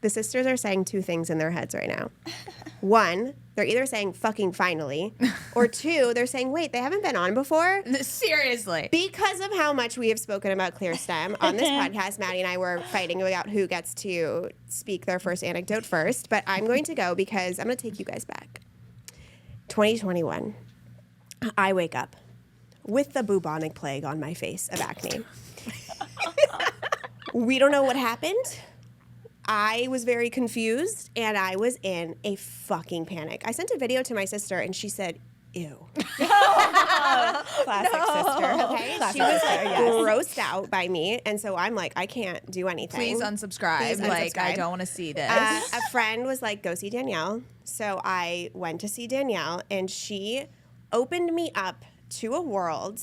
the sisters are saying two things in their heads right now. One, they're either saying fucking finally, or two, they're saying, wait, they haven't been on before? Seriously. Because of how much we have spoken about ClearStem on this podcast, Mady and I were fighting about who gets to speak their first anecdote first, but I'm going to go because I'm going to take you guys back. 2021, I wake up with the bubonic plague on my face of acne. We don't know what happened. I was very confused, and I was in a fucking panic. I sent a video to my sister, and she said, ew. Classic sister. Okay? Classic She was sister, like yes. grossed out by me, and so I'm like, I can't do anything. Please unsubscribe. Please Like, I unsubscribe. don't want to see this. A friend was like, go see Danielle. So I went to see Danielle, and she opened me up to a world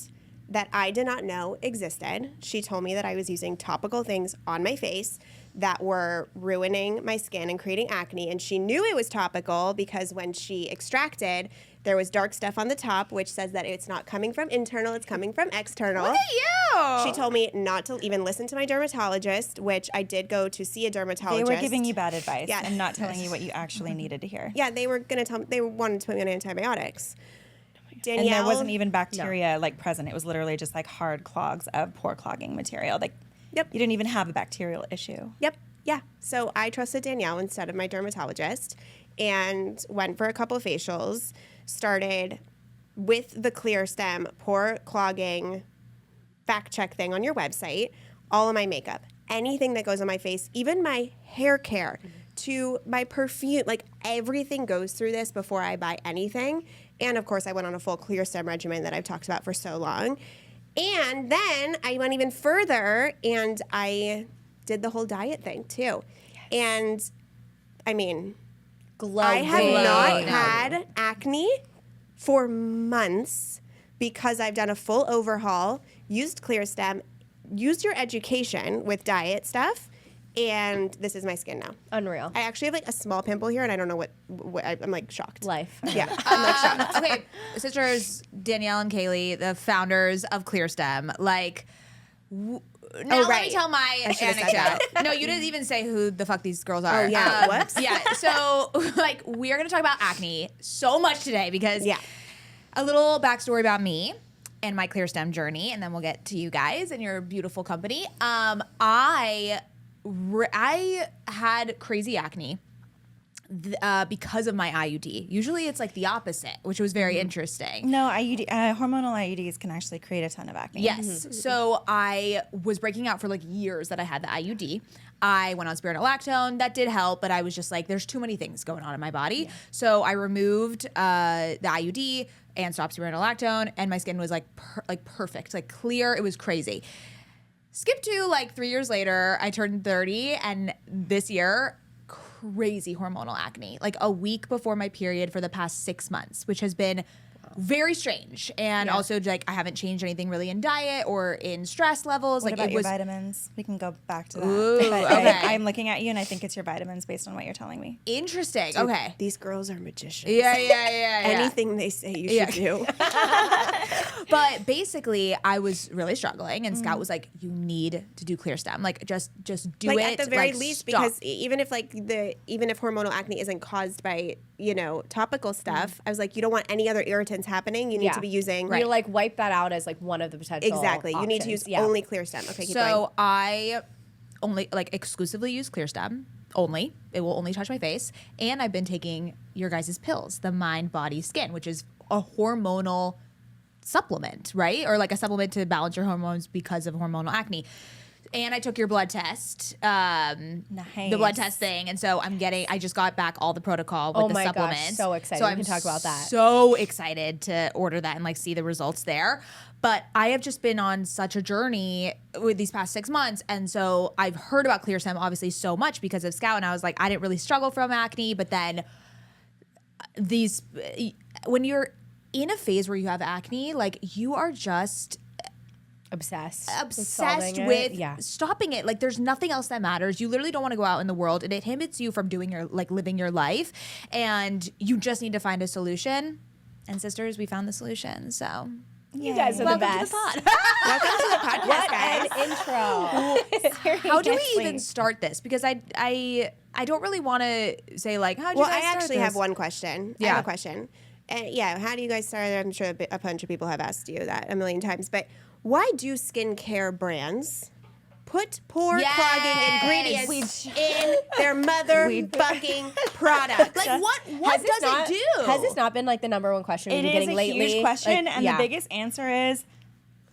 that I did not know existed. She told me that I was using topical things on my face that were ruining my skin and creating acne. And she knew it was topical because when she extracted, there was dark stuff on the top, which says that it's not coming from internal, it's coming from external. Look at you. She told me not to even listen to my dermatologist, which I did go to see a They dermatologist. were giving you bad advice Yeah. and not telling you what you actually needed to hear. Yeah, they were going to tell me, they wanted to put me on antibiotics. Danielle, And there wasn't even bacteria like present. It was literally just like hard clogs of pore clogging material. Like, Yep. you didn't even have a bacterial issue. Yep. Yeah. So I trusted Danielle instead of my dermatologist and went for a couple of facials, started with the ClearStem pore clogging fact check thing on your website, all of my makeup, anything that goes on my face, even my hair care to my perfume, like everything goes through this before I buy anything. And of course I went on a full ClearStem regimen that I've talked about for so long. And then I went even further and I did the whole diet thing too. Yes. And I mean, I have not had acne for months because I've done a full overhaul, used ClearStem, used your education with diet stuff, and this is my skin now. Unreal. I actually have like a small pimple here, and I don't know what I'm like shocked. Life. Yeah, I'm like shocked. Okay, sisters Danielle and Kayleigh, the founders of ClearStem, like. Now let right. me tell my I should have said anecdote. No, you didn't even say who the fuck these girls are. Oh, yeah. Whoops. Yeah. So like we're gonna talk about acne so much today because Yeah. a little backstory about me and my ClearStem journey, and then we'll get to you guys and your beautiful company. I had crazy acne because of my IUD. Usually it's like the opposite, which was very interesting. No, hormonal IUDs can actually create a ton of acne. Yes. So I was breaking out for like years that I had the IUD. I went on spironolactone. That did help, but I was just like, there's too many things going on in my body. Yeah. So I removed the IUD and stopped spironolactone, and my skin was like perfect, like clear. It was crazy. Skip to like 3 years later, I turned 30, and this year, crazy hormonal acne, like a week before my period for the past 6 months, which has been very strange. And also like I haven't changed anything really in diet or in stress levels. What like about it your was vitamins? We can go back to that. Ooh, But okay. I'm looking at you and I think it's your vitamins based on what you're telling me. interesting. Dude, okay. These girls are magicians. Yeah. Anything they say you should do. But basically, I was really struggling, and Scout was like, "You need to do ClearStem. Like, just do like it at the very like, least, stop." because even if hormonal acne isn't caused by topical stuff, I was like, you don't want any other irritants happening. You need to be using You like wipe that out as like one of the potential exactly. You need to use options. only ClearStem. Okay, keep So going. I only like exclusively use ClearStem. Only it will only touch my face, and I've been taking your guys' pills, the Mind Body Skin, which is a hormonal supplement, right? Or like a supplement to balance your hormones because of hormonal acne. And I took your blood test, the blood test thing, and so I just got back all the protocol with the supplements. Gosh, so excited. So We I'm can talk about that. so excited to order that and like see the results there. But I have just been on such a journey with these past 6 months, and so I've heard about ClearStem obviously so much because of Scout, and I was like, I didn't really struggle from acne, but then when you're in a phase where you have acne, like you are just obsessed with stopping it. Like there's nothing else that matters. You literally don't want to go out in the world, and it inhibits you from doing living your life, and you just need to find a solution. And sisters, we found the solution. So you guys are welcome the best. to the pod. Welcome to the podcast, What guys. an intro. How do we even start this? Because I I don't really want to say like, how'd you Well, guys I start actually this? have one question. I Yeah. have a question. How do you guys start? I'm sure a bunch of people have asked you that a million times. But why do skincare brands put pore clogging ingredients in their motherfucking product? Like, what does it do? Has this not been like the number one question we've been getting lately? It is a huge question, Like, and the biggest answer is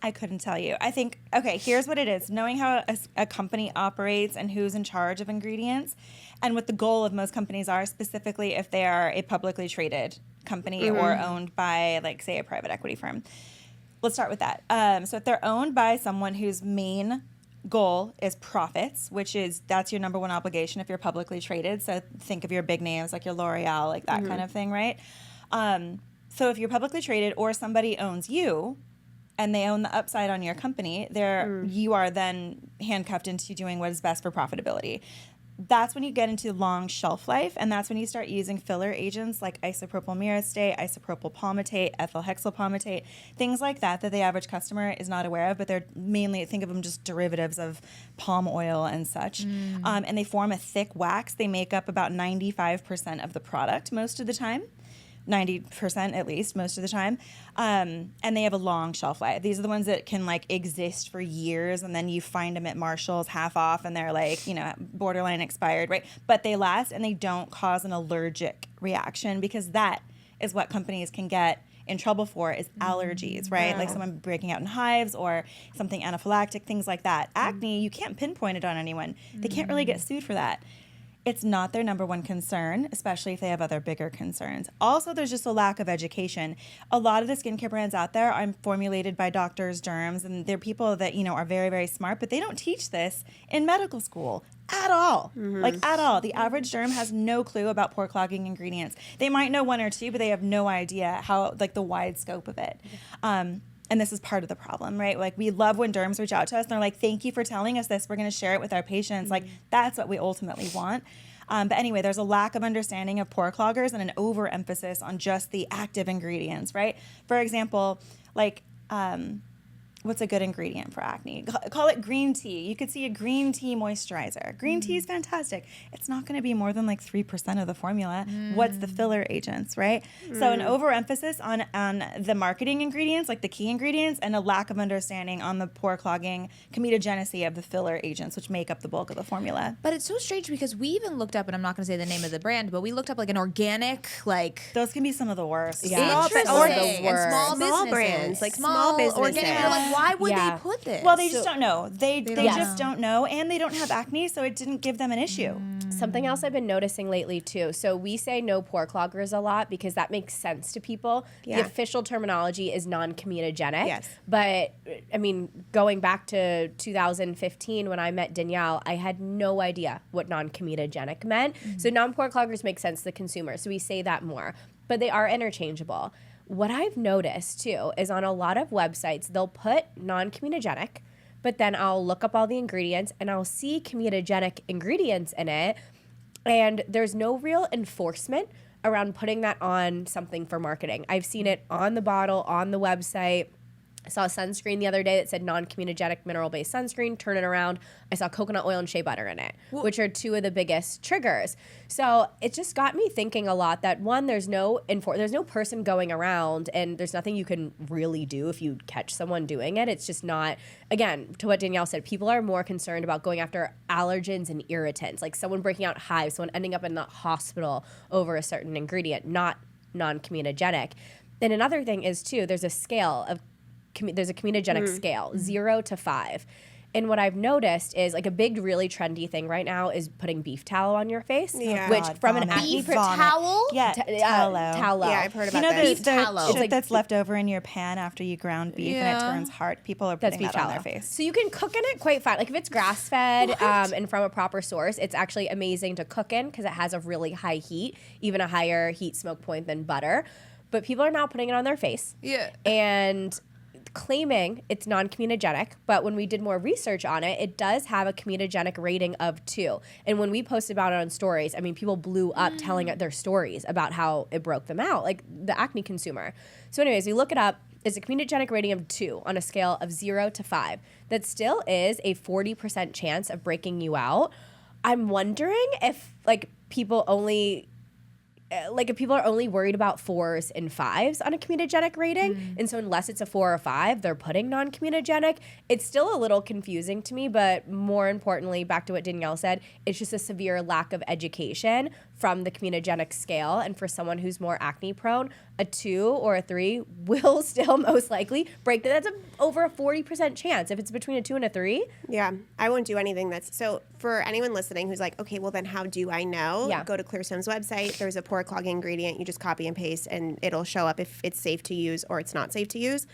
I couldn't tell you. I think, okay, here's what it is. Knowing how a company operates and who's in charge of ingredients and what the goal of most companies are, specifically if they are a publicly traded company or owned by, like, say, a private equity firm. Let's start with that. So if they're owned by someone whose main goal is profits, that's your number one obligation if you're publicly traded. So think of your big names like your L'Oreal, like that kind of thing, right? So if you're publicly traded or somebody owns you, and they own the upside on your company, you are then handcuffed into doing what is best for profitability. That's when you get into long shelf life, and that's when you start using filler agents like isopropyl myristate, isopropyl palmitate, ethyl hexyl palmitate, things like that the average customer is not aware of, but they're mainly, think of them just derivatives of palm oil and such. And they form a thick wax. They make up about 95% of the product most of the time. 90% at least most of the time, and they have a long shelf life. These are the ones that can like exist for years, and then you find them at Marshall's half off, and they're like, borderline expired, right? But they last, and they don't cause an allergic reaction, because that is what companies can get in trouble for, is allergies, right? Yeah. Like someone breaking out in hives or something anaphylactic, things like that. Acne, you can't pinpoint it on anyone. They can't really get sued for that. It's not their number one concern, especially if they have other bigger concerns. Also, there's just a lack of education. A lot of the skincare brands out there are formulated by doctors, derms, and they're people that, are very, very smart, but they don't teach this in medical school at all. Like, at all. The average derm has no clue about pore clogging ingredients. They might know one or two, but they have no idea how, like, the wide scope of it. And this is part of the problem, right? Like, we love when derms reach out to us and they're like, thank you for telling us this. We're going to share it with our patients. Like, that's what we ultimately want. But anyway, there's a lack of understanding of pore cloggers and an overemphasis on just the active ingredients, right? For example, like, what's a good ingredient for acne? Call it green tea. You could see a green tea moisturizer. Green tea is fantastic. It's not going to be more than like 3% of the formula. What's the filler agents, right? So an overemphasis on the marketing ingredients, like the key ingredients, and a lack of understanding on the pore clogging comedogenicy of the filler agents, which make up the bulk of the formula. But it's so strange because we even looked up, and I'm not going to say the name of the brand, but we looked up like an organic, like... Those can be some of the worst. Yeah. Interesting. Or the And worst. small Small businesses. brands, like small small businesses. organic. You're like, why would they put this? Well, they just don't know. They don't just don't know, and they don't have acne, so it didn't give them an issue. Something else I've been noticing lately too. So we say no pore cloggers a lot because that makes sense to people. Yeah. The official terminology is non-comedogenic. Yes. But I mean, going back to 2015 when I met Danielle, I had no idea what non-comedogenic meant. So non-pore cloggers make sense to the consumer. So we say that more, but they are interchangeable. What I've noticed too is on a lot of websites, they'll put non-comedogenic, but then I'll look up all the ingredients and I'll see comedogenic ingredients in it. And there's no real enforcement around putting that on something for marketing. I've seen it on the bottle, on the website. I saw a sunscreen the other day that said non-comedogenic mineral-based sunscreen. Turn it around. I saw coconut oil and shea butter in it, which are two of the biggest triggers. So it just got me thinking a lot that, one, there's no person going around, and there's nothing you can really do if you catch someone doing it. It's just not, again, to what Danielle said, people are more concerned about going after allergens and irritants, like someone breaking out hives, someone ending up in the hospital over a certain ingredient, not non-comedogenic. And another thing is, too, there's a scale of there's a comedogenic scale, 0 to 5. And what I've noticed is, like, a big, really trendy thing right now is putting beef tallow on your face. Yeah. Which, God, from an vomit. acne Beef towel? Yeah, tallow. Tallow. Yeah, I've heard about the this. Beef tallow. shit It's like- that's left over in your pan after you ground beef and it Yeah. turns hard. People are That's putting beef that on tallow. their face. So you can cook in it quite fine. Like, if it's grass-fed and from a proper source, it's actually amazing to cook in because it has a really high heat, even a higher heat smoke point than butter. But people are now putting it on their face. Yeah. And claiming it's non-comedogenic, but when we did more research on it, it does have a comedogenic rating of 2. And when we posted about it on stories, I mean, people blew up telling their stories about how it broke them out, like the acne consumer. So anyways, we look it up. It's a comedogenic rating of 2 on a scale of 0 to 5. That still is a 40% chance of breaking you out. I'm wondering if like people only if people are only worried about 4s and 5s on a comedogenic rating, and so unless it's a 4 or 5, they're putting non-comedogenic. It's still a little confusing to me, but more importantly, back to what Danielle said, it's just a severe lack of education from the comedogenic scale. And for someone who's more acne prone, a 2 or a 3 will still most likely break that. That's over a 40% chance if it's between a 2 and a 3. Yeah, I won't do anything that's so. For anyone listening who's like, okay, well then how do I know? Yeah. Go to ClearStem's website. There's a pore clogging ingredient. You just copy and paste, and it'll show up if it's safe to use or it's not safe to use.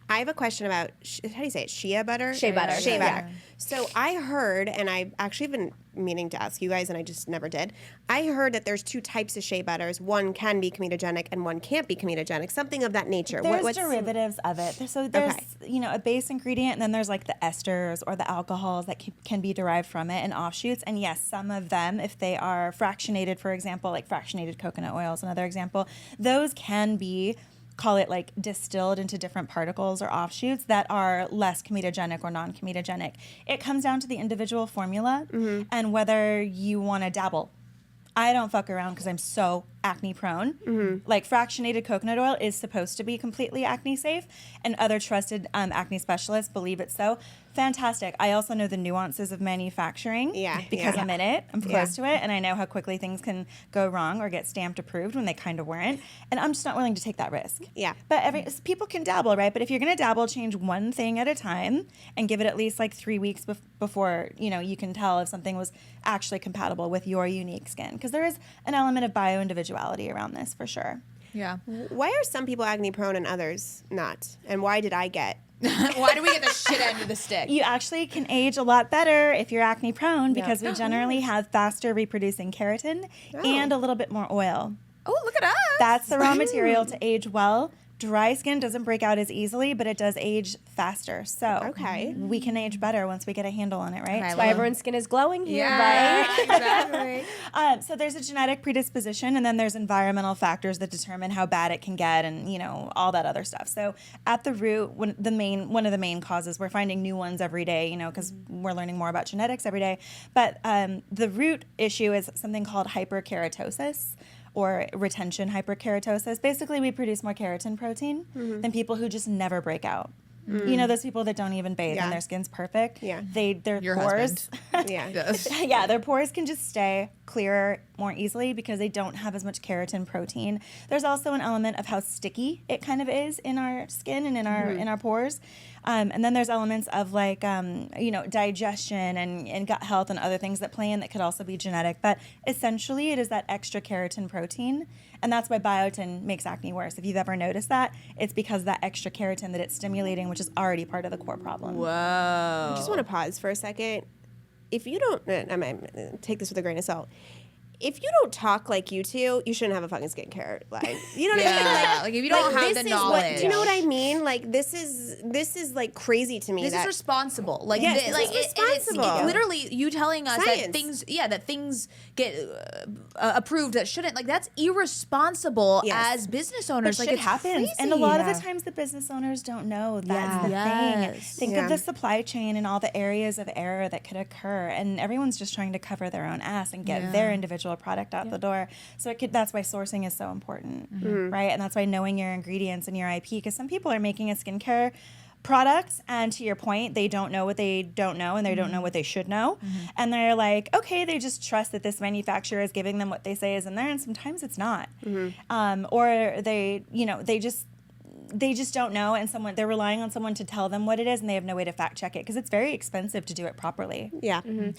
I have a question about how do you say it? Shea butter. Shea butter. Shea Yeah. butter. So I heard, and I actually been meaning to ask you guys, and I just never did. I heard that there's 2 types of shea butters. One can be comedogenic, and one can't be comedogenic. Something of that nature. There's derivatives of it. So there's, a base ingredient, and then there's like the esters or the alcohols that can be derived from it and offshoots. And yes, some of them, if they are fractionated, for example, like fractionated coconut oil is another example, those can be, call it like distilled into different particles or offshoots that are less comedogenic or non-comedogenic. It comes down to the individual formula and whether you want to dabble. I don't fuck around because I'm so acne prone. Like fractionated coconut oil is supposed to be completely acne safe, and other trusted acne specialists believe it's so. Fantastic. I also know the nuances of manufacturing because I'm in it. I'm close to it, and I know how quickly things can go wrong or get stamped approved when they kind of weren't. And I'm just not willing to take that risk. Yeah. But people can dabble, right? But if you're going to dabble, change one thing at a time and give it at least like 3 weeks before you can tell if something was actually compatible with your unique skin, because there is an element of bio-individuality around this for sure. Yeah. Why are some people acne prone and others not? And why did I get? Why do we get the shit end of the stick? You actually can age a lot better if you're acne prone because we generally have faster reproducing keratin and a little bit more oil. Oh, look at us. That's the raw material to age well. Dry skin doesn't break out as easily, but it does age faster. So we can age better once we get a handle on it, right? That's why everyone's skin is glowing here, right? Exactly. So there's a genetic predisposition, and then there's environmental factors that determine how bad it can get, and all that other stuff. So at the root, one of the main causes, we're finding new ones every day, because we're learning more about genetics every day. But the root issue is something called hyperkeratosis, or retention hyperkeratosis. Basically, we produce more keratin protein than people who just never break out. Those people that don't even bathe and their skin's perfect. Yeah. Their Your pores. husband. Their pores can just stay clearer more easily because they don't have as much keratin protein. There's also an element of how sticky it kind of is in our skin and in our pores. And then there's elements of like, digestion and gut health and other things that play in that could also be genetic. But essentially, it is that extra keratin protein. And that's why biotin makes acne worse. If you've ever noticed that, it's because that extra keratin that it's stimulating, which is already part of the core problem. Whoa. I just want to pause for a second. If you don't, I might take this with a grain of salt. If you don't talk like you two, you shouldn't have a fucking skincare line. You know what I mean? Like if you don't have the knowledge. Do you know what I mean? Like this is like crazy to me. This is responsible. Like yes, it's responsible. literally you telling us Science. that things get approved that shouldn't. Like that's irresponsible as business owners. But like shit happens, crazy. and a lot of the times the business owners don't know that's the thing. Think of the supply chain and all the areas of error that could occur, and everyone's just trying to cover their own ass and get their individual product out the door. So that's why sourcing is so important, right? And that's why knowing your ingredients and your IP, because some people are making a skincare product, and to your point, they don't know what they don't know, and they don't know what they should know, and they're like, okay, they just trust that this manufacturer is giving them what they say is in there, and sometimes it's not, or they just don't know, and they're relying on someone to tell them what it is, and they have no way to fact check it because it's very expensive to do it properly.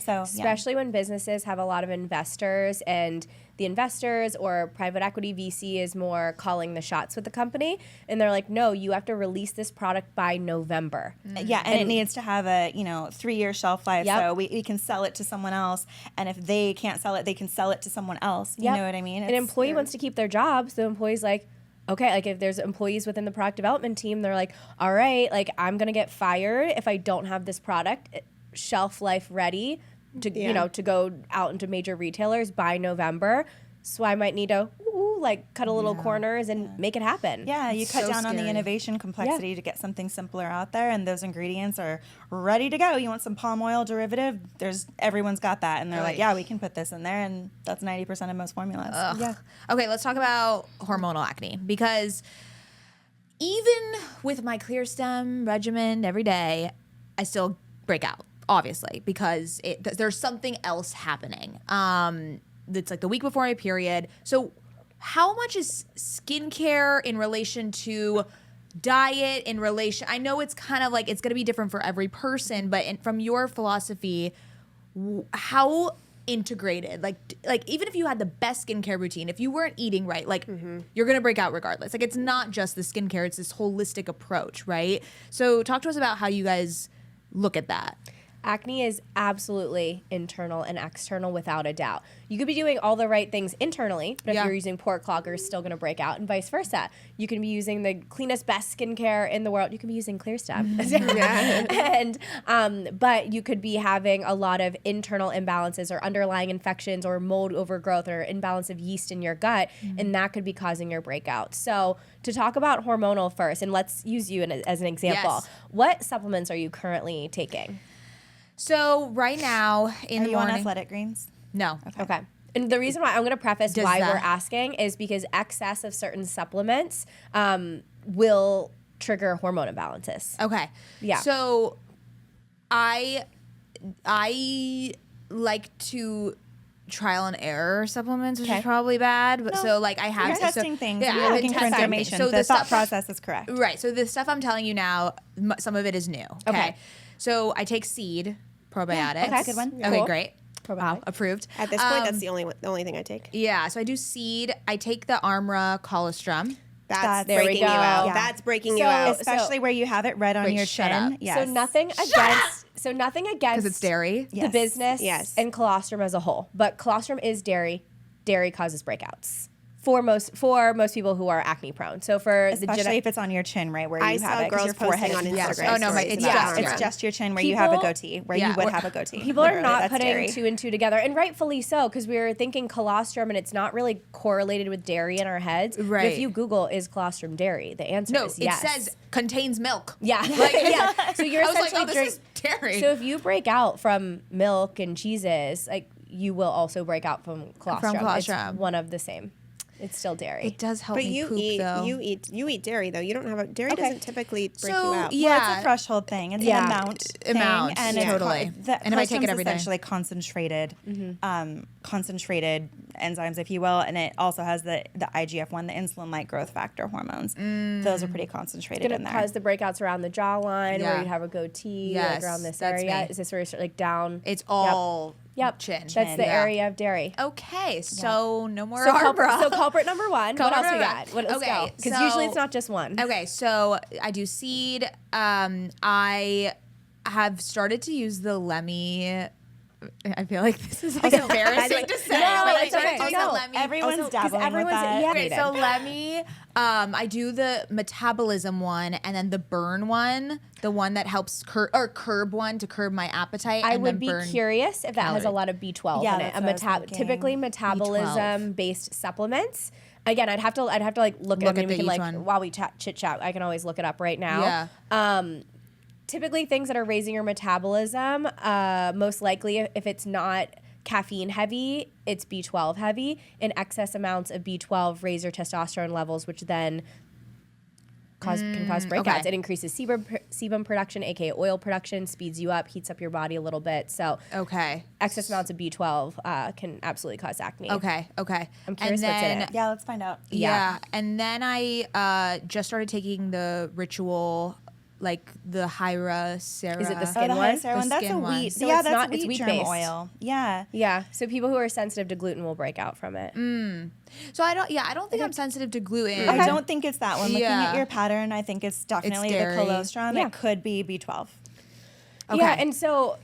So especially when businesses have a lot of investors, and the investors or private equity VC is more calling the shots with the company, and they're like, no, you have to release this product by November. And it needs to have a 3-year shelf life, so we can sell it to someone else, and if they can't sell it, they can sell it to someone else. You know what I mean? An employee wants to keep their job, so the employee's like, okay, like if there's employees within the product development team, they're like, all right, like I'm gonna get fired if I don't have this product shelf life ready to to go out into major retailers by November. So I might need to like cut a little corners and make it happen. Yeah, you cut So down on the scary. innovation complexity to get something simpler out there, and those ingredients are ready to go. You want some palm oil derivative? Everyone's got that, and they're like, Right. yeah, we can put this in there, and that's 90% of most formulas. Yeah. Okay, let's talk about hormonal acne, because even with my ClearStem regimen every day, I still break out, obviously, because there's something else happening. It's like the week before my period. So how much is skincare in relation to diet, in relation? I know it's kind of like it's going to be different for every person, but from your philosophy, how integrated, like even if you had the best skincare routine, if you weren't eating right, like you're gonna break out regardless. Like it's not just the skincare, it's this holistic approach, right? So talk to us about how you guys look at that. Acne is absolutely internal and external without a doubt. You could be doing all the right things internally, but if you're using pore cloggers, it's still going to break out, and vice versa. You can be using the cleanest, best skincare in the world. You can be using ClearStem. But you could be having a lot of internal imbalances or underlying infections or mold overgrowth or imbalance of yeast in your gut, and that could be causing your breakout. So to talk about hormonal first, and let's use you as an example. Yes. What supplements are you currently taking? So right now in Are the you on morning, athletic greens? no. Okay. And the reason why I'm going to preface Does why that- we're asking is because excess of certain supplements will trigger hormone imbalances. Okay. Yeah. So I like to trial and error supplements, which is Okay. probably bad. But so like I have You're so- testing things. Yeah, You're I've looking been for testing information. things. So the thought stuff process is correct. Right. So the stuff I'm telling you now, some of it is new. Okay. Okay. So I take seed probiotics. okay. That's a good one. Okay, Cool. great. Probiotic. Wow, approved. At this point, that's the only thing I take. Yeah. So I do seed. I take the Armra colostrum. That's There we breaking go. you out. Yeah. That's breaking you So- out. Especially where you have it red on Wait, your shut chin. up. Yes. So nothing against Because it's dairy. the Yes. business Yes. and colostrum as a whole. But colostrum is dairy. Dairy causes breakouts for most people who are acne prone. So for Especially if it's on your chin, right, where I you have saw it. 'cause girls your forehead posting on is Instagram. covered. Oh, no, stories it's about just- Armra. It's just your chin where you have a People- goatee, where Yeah, you would or- have a goatee. people are Literally, not that's putting dairy. two and two together, and rightfully so, because we were thinking colostrum, and it's not really correlated with dairy in our heads. But Right. if you Google is colostrum dairy, the answer No, is it yes. says contains milk. Yeah. Like, yeah. So you're I was like, essentially oh, this is dairy. So if you break out from milk and cheeses, like you will also break out from colostrum. colostrum. It's one of the same. It's still dairy. It does help But me you poop eat though. you eat dairy though. You don't have dairy Okay. doesn't typically break So, you out. yeah. Well, it's a threshold thing. It's Yeah. an amount thing, Amount, and yeah. it's Totally. And if I take it every day. essentially concentrated, concentrated enzymes, if you will, and it also has the IGF-1, the insulin-like growth factor hormones. Those are pretty concentrated It's in gonna there. cause the breakouts around the jawline, Yeah. where you'd have a goatee, Yes, like around this that's area. me. Is this where it's like down? It's all Yep. chin. That's the Yeah. area of dairy. Okay, so no more So, Armra. culprit number one. What else we got? Let's Okay, go. Because so- usually it's not just one. Okay, so I do seed. I have started to use the Lemmy. I feel like this is like embarrassing to say. No, but I it's started okay. doing No, the Lemmy. Everyone's Also, 'cause dabbling everyone's- with that. yeah. Okay, so Lemmy, I do the metabolism one and then the burn one, the one that helps curb one to curb my appetite. I and would then be burn curious if that has a calories. lot of B12 Yeah, in it. that's what I was thinking. Typically metabolism based supplements. Again, I'd have to like look Look at at we the can each like one. while we chit chat. I can always look it up right now. Yeah. Typically things that are raising your metabolism, most likely if it's not caffeine heavy, it's B12 heavy. In excess amounts of B12 raise your testosterone levels, which then can cause breakouts. okay. It increases sebum production, aka oil production, speeds you up, heats up your body a little bit. So Okay. excess amounts of B12 can absolutely cause acne. Okay. I'm curious what's in it. Yeah, let's find out. Yeah. And then I just started taking the Ritual, like the Hyra Sarah. Is it the Oh, skin the one? Hyacera one. The That's a skin one. wheat. So yeah, it's that's not- a it's wheat germ wheat-based. oil. Yeah. Yeah. So people who are sensitive to gluten will break out from it. So I don't think I'm sensitive to gluten. I don't think it's that one. Looking Yeah. at your pattern, I think it's definitely the dairy. colostrum. Yeah. It could be B12. Okay. Yeah, and so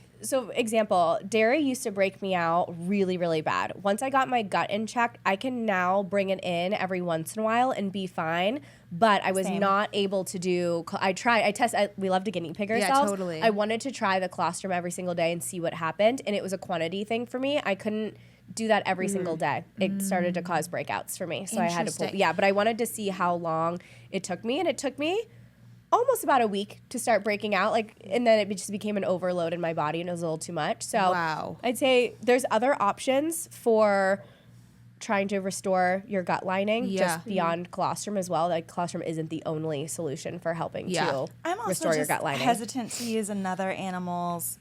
example, dairy used to break me out really, really bad. Once I got my gut in check, I can now bring it in every once in a while and be fine. But I was Same. not able to do. We love to guinea pig Yeah, ourselves. totally. I wanted to try the colostrum every single day and see what happened, and it was a quantity thing for me. I couldn't do that every single day, it started to cause breakouts for me. So I had to pull. Interesting. Yeah, but I wanted to see how long it took me, and it took me almost about a week to start breaking out. And then it just became an overload in my body, and it was a little too much. So Wow. I'd say there's other options for trying to restore your gut lining just beyond colostrum as well. Like colostrum isn't the only solution for helping to I'm also restore your just gut lining. hesitant to use another animal's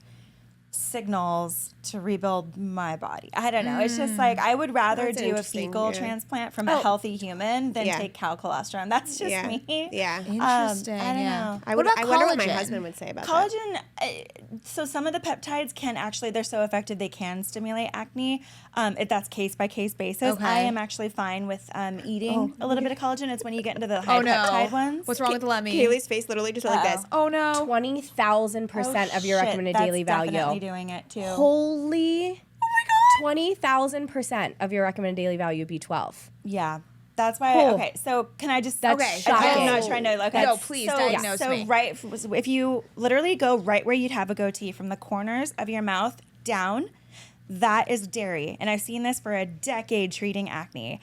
signals to rebuild my body. I don't know. It's just like I would rather That's do a interesting, fecal yeah. transplant from a healthy human than Yeah. take cow colostrum. That's just Yeah. me. Yeah. Interesting. I don't know. I What would. about I wonder what my collagen? husband would say about that. Collagen, so some of the peptides can actually, they're so effective they can stimulate acne. That's case by case basis. Okay. I am actually fine with eating a little bit of collagen. It's when you get into the Oh high no. peptide ones. What's wrong with Lemmy? Kayleigh's face literally just went like this. Oh no. 20,000% of your Shit, recommended that's daily definitely value. doing it too. Holy 20,000% of your recommended daily value B12. Yeah. That's why. Oh. Okay, so can I just? That's okay, shocking. I'm not trying to. Okay, No, please diagnose so me. right, if you literally go right where you'd have a goatee from the corners of your mouth down, that is dairy, and I've seen this for a decade treating acne.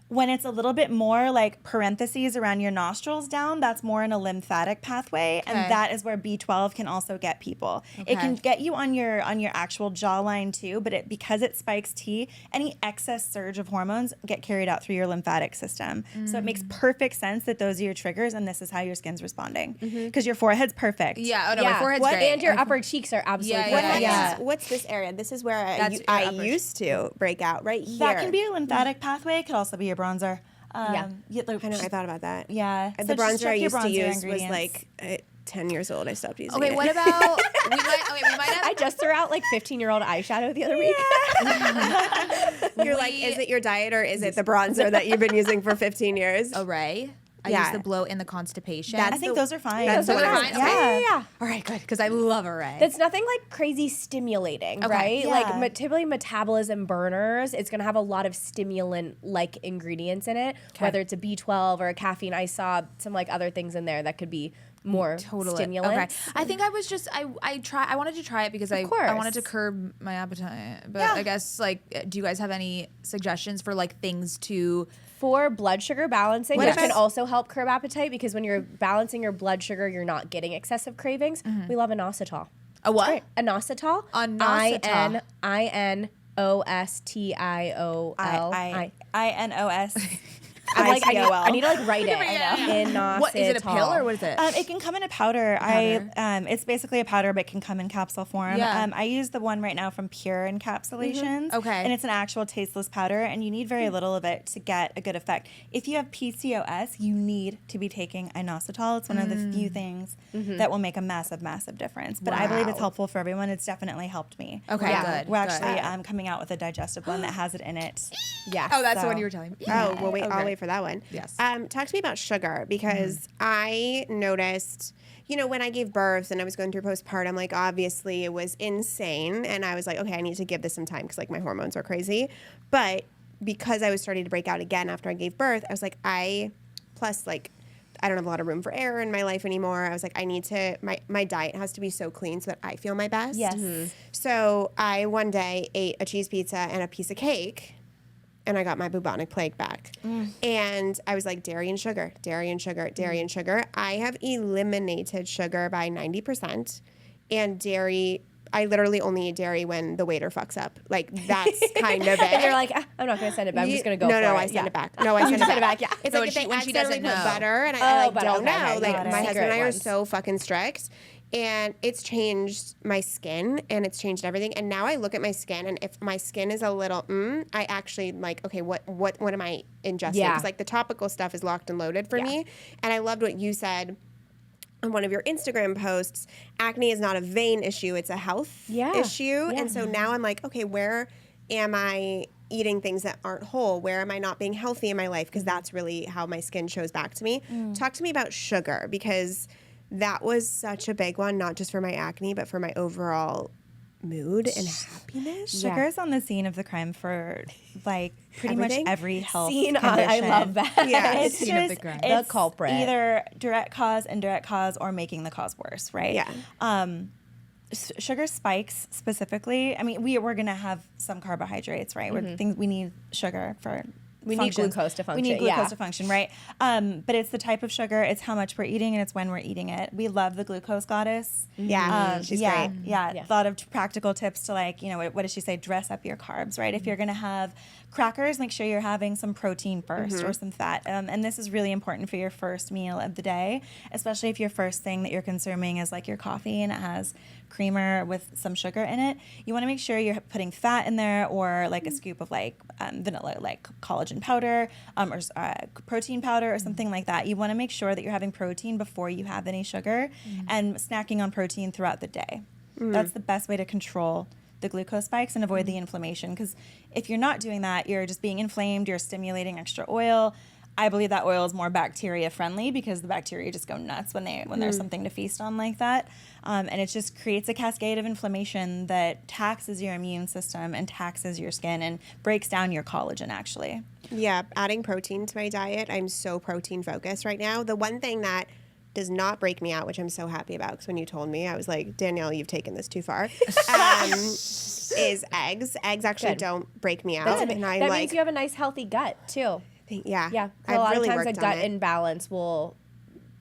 When it's a little bit more like parentheses around your nostrils down, that's more in a lymphatic pathway, Okay. and that is where B12 can also get people. It can Okay. get you on your actual jawline too, but because it spikes T, any excess surge of hormones get carried out through your lymphatic system. So it makes perfect sense that those are your triggers, and this is how your skin's responding because your forehead's perfect. Yeah. Oh no. My forehead's What? great. And your upper cheeks are absolutely Yeah, What perfect. happens? What's this area? This is where That's your I upper- used to break out. Right here. That can be a lymphatic pathway. It could also be your bronzer. Yeah. I know. I thought about that. Yeah. The So just bronzer check I your used to bronzer use was ingredients. like 10 years old. I stopped using Okay. it. What about we might have. I just threw out like 15-year-old eyeshadow the other week. You're like, is it your diet or is it the bronzer that you've been using for 15 years? Array. I Yeah. use the blow and the constipation. I think those are fine. That's Those what are I fine. was- Okay. Yeah. All right, good, because I love Array. That's nothing like crazy stimulating, Okay. right? Yeah. Like typically metabolism burners, it's gonna have a lot of stimulant-like ingredients in it, whether it's a B12 or a caffeine. I saw some like other things in there that could be more stimulants. Okay. I think I was just I wanted to try it because I course. wanted to curb my appetite. But Yeah. I guess like do you guys have any suggestions for like things to For blood sugar balancing, What which if can I- also help curb appetite because when you're balancing your blood sugar, you're not getting excessive cravings. We love inositol. a what? Inositol. Inositol. INOSTIOL. INOS. I'm like, ICOL. I need to like write it. Inositol. What is it, a pill or what is it? It can come in a powder. It's basically a powder, but it can come in capsule form. Yeah. I use the one right now from Pure Encapsulations. Okay. And it's an actual tasteless powder, and you need very little of it to get a good effect. If you have PCOS, you need to be taking inositol. It's one of the few things that will make a massive, massive difference. But I believe it's Wow. helpful for everyone. It's definitely helped me. Okay, good, We're good. actually coming out with a digestive one that has it in it. Yeah. Oh, that's the one So- you were telling me. Oh, well, wait, Okay. I'll wait for that one. Yes. Talk to me about sugar because I noticed, when I gave birth and I was going through postpartum, like obviously it was insane. And I was like, okay, I need to give this some time because like my hormones are crazy. But because I was starting to break out again after I gave birth, I was like, plus like, I don't have a lot of room for error in my life anymore. I was like, I need to, my diet has to be so clean so that I feel my best. Yes. So I one day ate a cheese pizza and a piece of cake. And I got my bubonic plague back. And I was like, dairy and sugar, dairy and sugar, dairy and sugar. I have eliminated sugar by 90%. And dairy, I literally only eat dairy when the waiter fucks up. Like, that's kind of it. And you're like, I'm not going to send it back. I'm just going to go for it. No, I send it back. No, I send it back. yeah. It's So like if they when she accidentally doesn't put know. butter and Oh, I butter, don't okay, know. okay, Like, got it. my husband and I are Secret so fucking strict. And it's changed my skin and it's changed everything. And now I look at my skin, and if my skin is a little, I actually like, okay, what am I ingesting? Yeah. Because like the topical stuff is locked and loaded for me. And I loved what you said on one of your Instagram posts. Acne is not a vein issue; it's a health issue. Yeah. And so now I'm like, okay, where am I eating things that aren't whole? Where am I not being healthy in my life? Because that's really how my skin shows back to me. Talk to me about sugar, because that was such a big one, not just for my acne, but for my overall mood and happiness. Sugar is on the scene of the crime for like pretty Everything? much every health Scene on, condition. I love that. Yeah. It's Scene of the just crime. The it's culprit. either direct cause, indirect cause, or making the cause worse, right? Yeah. sugar spikes specifically. I mean, we're gonna have some carbohydrates, right? We need sugar for. We need glucose to function. We need glucose to function, right? But it's the type of sugar, it's how much we're eating, and it's when we're eating it. We love the glucose goddess. Yeah, she's great. Yeah, a lot of practical tips to like, what does she say? Dress up your carbs, right? If you're gonna have crackers, make sure you're having some protein first or some fat. And this is really important for your first meal of the day, especially if your first thing that you're consuming is like your coffee and it has creamer with some sugar in it. You want to make sure you're putting fat in there or like a scoop of like vanilla, like collagen powder or protein powder or something like that. You want to make sure that you're having protein before you have any sugar and snacking on protein throughout the day. That's the best way to control the glucose spikes and avoid the inflammation, because if you're not doing that, you're just being inflamed, you're stimulating extra oil. I believe that oil is more bacteria friendly because the bacteria just go nuts when there's something to feast on like that. And it just creates a cascade of inflammation that taxes your immune system and taxes your skin and breaks down your collagen, actually. Yeah, adding protein to my diet. I'm so protein focused right now. The one thing that does not break me out, which I'm so happy about, because when you told me, I was like, Danielle, you've taken this too far, is eggs. Eggs actually don't break me out. And that means you have a nice healthy gut too. Yeah. Yeah. So a lot of times a gut imbalance will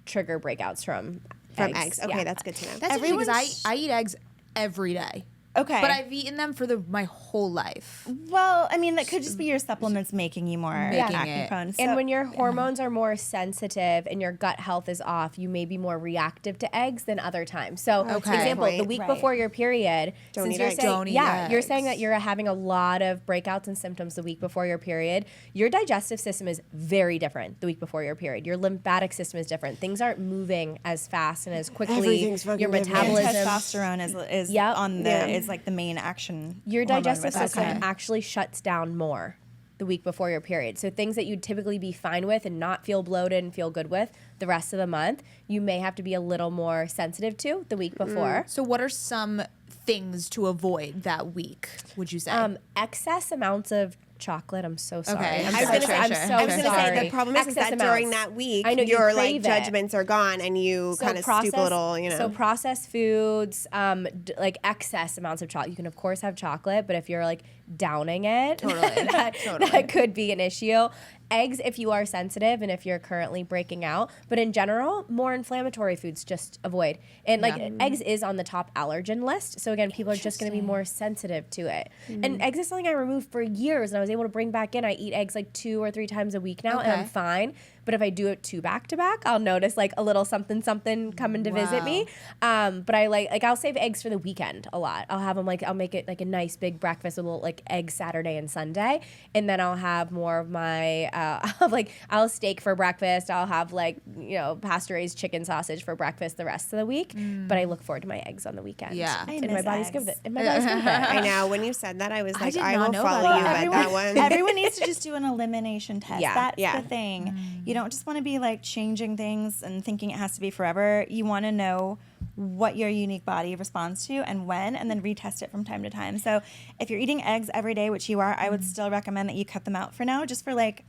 trigger breakouts from eggs. Okay, that's good to know. That's interesting because I eat eggs every day. Okay. But I've eaten them for my whole life. Well, I mean, that could just be your supplements making you more acne prone. And when your hormones are more sensitive and your gut health is off, you may be more reactive to eggs than other times. So, example, the week before your period, don't eat eggs. You're saying that you're having a lot of breakouts and symptoms the week before your period. Your digestive system is very different the week before your period. Your lymphatic system is different. Things aren't moving as fast and as quickly. Your metabolism, and testosterone is on the is like the main action. Your digestive system actually shuts down more the week before your period. So things that you'd typically be fine with and not feel bloated and feel good with the rest of the month, you may have to be a little more sensitive to the week before. So what are some things to avoid that week, would you say? Excess amounts of chocolate. I'm so sorry. Okay. I'm so sorry. The problem is that during that week, your like judgments are gone and you kind of stoop a little, So processed foods, like excess amounts of chocolate. You can of course have chocolate, but if you're like downing it, that could be an issue. Eggs, if you are sensitive and if you're currently breaking out, but in general, more inflammatory foods just avoid. And eggs is on the top allergen list. So again, people are just going to be more sensitive to it. And eggs is something I removed for years and I was able to bring back in. I eat eggs like 2 or 3 times a week now and I'm fine. But if I do it 2 back to back, I'll notice like a little something coming to visit me. But I like I'll save eggs for the weekend a lot. I'll have them I'll make it like a nice big breakfast with a little like eggs Saturday and Sunday, and then I'll have more of my I'll steak for breakfast. I'll have pasture raised chicken sausage for breakfast the rest of the week. But I look forward to my eggs on the weekend. Yeah, and my body's good with it. I know. When you said that, I was like, I will know follow you that. at that one. Everyone needs to just do an elimination test. Yeah. That's the thing. You don't just want to be like changing things and thinking it has to be forever. You want to know what your unique body responds to and when, and then retest it from time to time. So if you're eating eggs every day, which you are, I would still recommend that you cut them out for now, just for like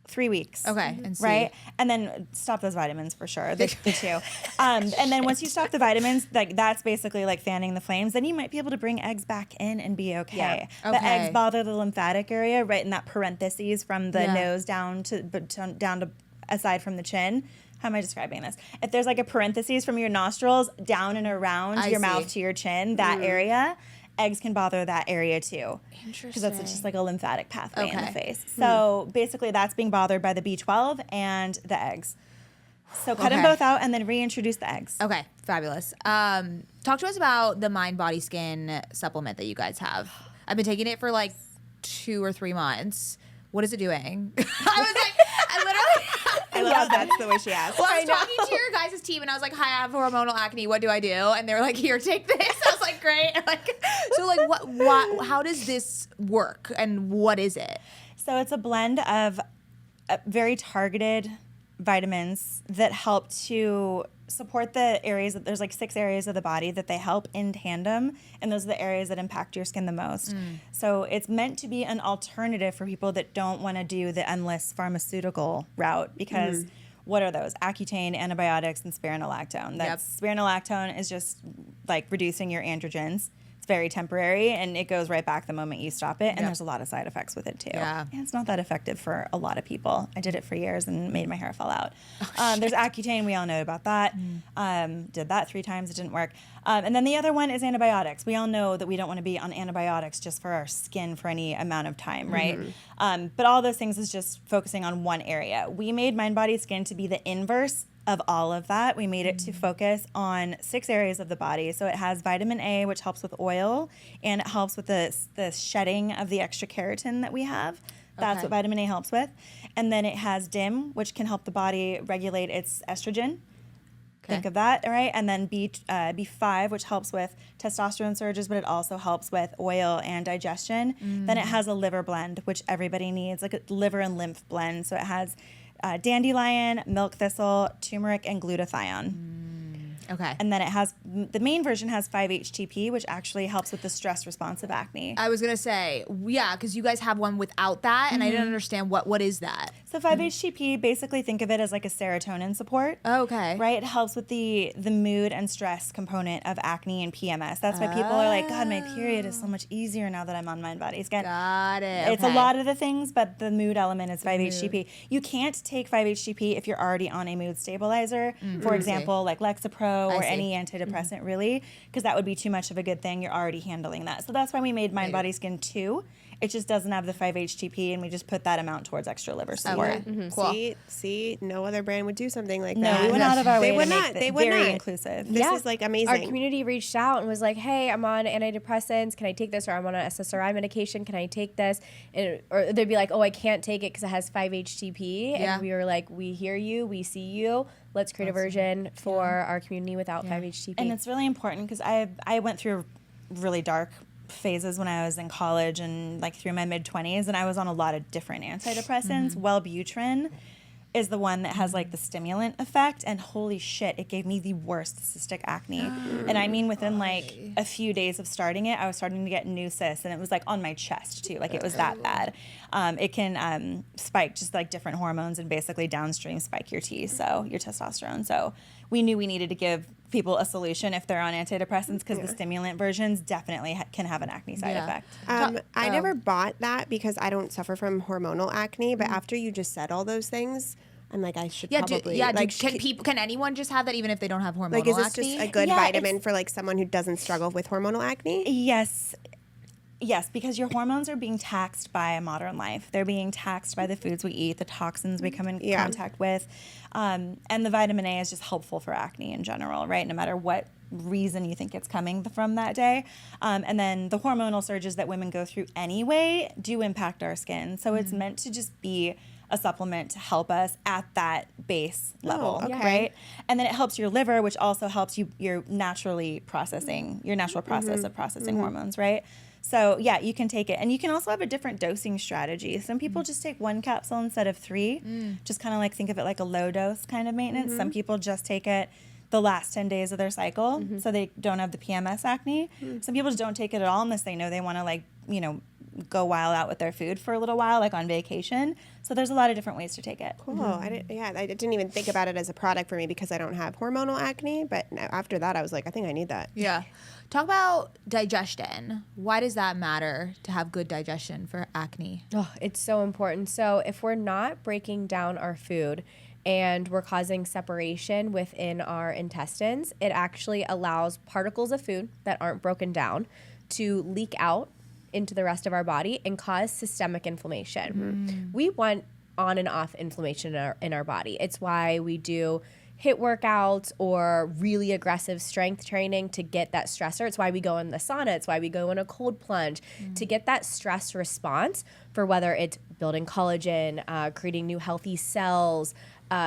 3 weeks. Okay. And see. Right? And then stop those vitamins for sure. The 2. And then once you stop the vitamins, like that's basically like fanning the flames. Then you might be able to bring eggs back in and be okay. Yeah. The eggs bother the lymphatic area, right in that parentheses from the nose down to aside from the chin. How am I describing this? If there's like a parentheses from your nostrils down and around your mouth to your chin, that area, eggs can bother that area too. Interesting. Because that's just like a lymphatic pathway in the face. So basically that's being bothered by the B12 and the eggs. So cut them both out and then reintroduce the eggs. Okay, fabulous. Talk to us about the Mind Body Skin supplement that you guys have. I've been taking it for like 2 or 3 months. What is it doing? I love that's the way she asked. Well, I was talking to your guys' team, and I was like, "Hi, I have hormonal acne. What do I do?" And they were like, "Here, take this." I was like, "Great." What? How does this work, and what is it? So it's a blend of very targeted vitamins that help to support the areas that there's like 6 areas of the body that they help in tandem, and those are the areas that impact your skin the most. So it's meant to be an alternative for people that don't want to do the endless pharmaceutical route, because What are those? Accutane, antibiotics, and spironolactone. Spironolactone is just like reducing your androgens. It's very temporary, and it goes right back the moment you stop it. And there's a lot of side effects with it too. Yeah. And it's not that effective for a lot of people. I did it for years and made my hair fall out. There's Accutane. We all know about that. Did that 3 times. It didn't work. And then the other one is antibiotics. We all know that we don't want to be on antibiotics just for our skin for any amount of time, right? But all those things is just focusing on one area. We made Mind, Body, Skin to be the inverse of all of that. We made it to focus on 6 areas of the body. So it has vitamin A, which helps with oil, and it helps with the shedding of the extra keratin that we have. That's what vitamin A helps with. And then it has DIM, which can help the body regulate its estrogen. Think of that, all right? And then B5, which helps with testosterone surges, but it also helps with oil and digestion. Then it has a liver blend, which everybody needs, like a liver and lymph blend. So it has dandelion, milk thistle, turmeric, and glutathione. Okay. And then it has, the main version has 5-HTP, which actually helps with the stress response of acne. I was going to say, yeah, because you guys have one without that, and I didn't understand what is that. So 5-HTP, basically think of it as like a serotonin support. Okay. Right? It helps with the mood and stress component of acne and PMS. That's why people are like, God, my period is so much easier now that I'm on Mind, Body, Skin. Got it. It's a lot of the things, but the mood element is 5-HTP. You can't take 5-HTP if you're already on a mood stabilizer. For example, like Lexapro or any antidepressant, really, because that would be too much of a good thing. You're already handling that. So that's why we made Mind, Body, Skin 2. It just doesn't have the 5-HTP, and we just put that amount towards extra liver support. Cool. See, no other brand would do something like No, that. we went out of our way They would to not. make They it would very not. inclusive. This is like amazing. Our community reached out and was like, hey, I'm on antidepressants. Can I take this? Or I'm on an SSRI medication. Can I take this? Or they'd be like, oh, I can't take it because it has 5-HTP. Yeah. And we were like, we hear you. We see you. Let's create a version for our community without 5-HTP. And it's really important because I went through really dark phases when I was in college and like through my mid-20s, and I was on a lot of different antidepressants. Wellbutrin is the one that has like the stimulant effect, and holy shit, it gave me the worst cystic acne. And I mean within like a few days of starting it, I was starting to get new cysts, and it was like on my chest too, like it was that bad. It can spike just like different hormones and basically downstream spike your T, so your testosterone. So we knew we needed to give people a solution if they're on antidepressants, because the stimulant versions definitely can have an acne side effect. I never bought that because I don't suffer from hormonal acne, but after you just said all those things, I'm like, I should probably. Can anyone just have that even if they don't have hormonal like, is this acne? just a good vitamin for like someone who doesn't struggle with hormonal acne? Yes, because your hormones are being taxed by modern life. They're being taxed by the foods we eat, the toxins we come in contact with. And the vitamin A is just helpful for acne in general, right? No matter what reason you think it's coming from that day. And then the hormonal surges that women go through anyway do impact our skin. So it's meant to just be a supplement to help us at that base level, right? And then it helps your liver, which also helps your natural process of processing hormones, right? So yeah, you can take it, and you can also have a different dosing strategy. Some people just take 1 capsule instead of 3, just kind of like think of it like a low dose kind of maintenance. Some people just take it the last 10 days of their cycle, so they don't have the PMS acne. Some people just don't take it at all unless they know they want to go wild out with their food for a little while, like on vacation. So there's a lot of different ways to take it. Cool. I didn't even think about it as a product for me because I don't have hormonal acne. But after that, I was like, I think I need that. Yeah. Talk about digestion. Why does that matter to have good digestion for acne? Oh, it's so important. So if we're not breaking down our food and we're causing separation within our intestines, it actually allows particles of food that aren't broken down to leak out into the rest of our body and cause systemic inflammation. We want on and off inflammation in our body. It's why we do HIIT workouts or really aggressive strength training to get that stressor. It's why we go in the sauna. It's why we go in a cold plunge to get that stress response for whether it's building collagen, creating new healthy cells,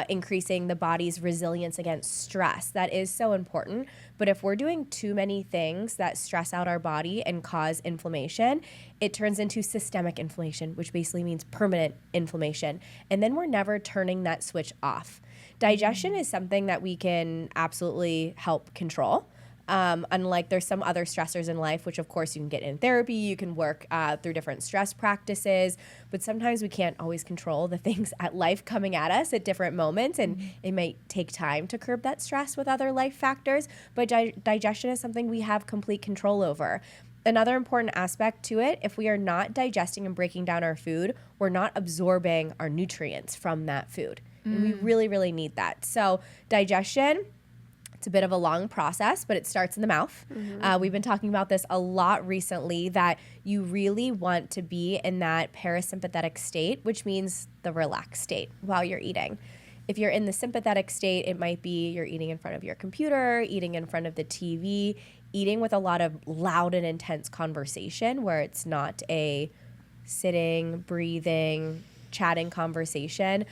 increasing the body's resilience against stress. That is so important. But if we're doing too many things that stress out our body and cause inflammation, it turns into systemic inflammation, which basically means permanent inflammation. And then we're never turning that switch off. Digestion is something that we can absolutely help control. Unlike there's some other stressors in life, which of course you can get in therapy, you can work through different stress practices, but sometimes we can't always control the things at life coming at us at different moments, and it might take time to curb that stress with other life factors, but digestion is something we have complete control over. Another important aspect to it, if we are not digesting and breaking down our food, we're not absorbing our nutrients from that food. And we really, really need that. So digestion, it's a bit of a long process, but it starts in the mouth. We've been talking about this a lot recently, that you really want to be in that parasympathetic state, which means the relaxed state while you're eating. If you're in the sympathetic state, it might be you're eating in front of your computer, eating in front of the TV, eating with a lot of loud and intense conversation where it's not a sitting, breathing, chatting conversation.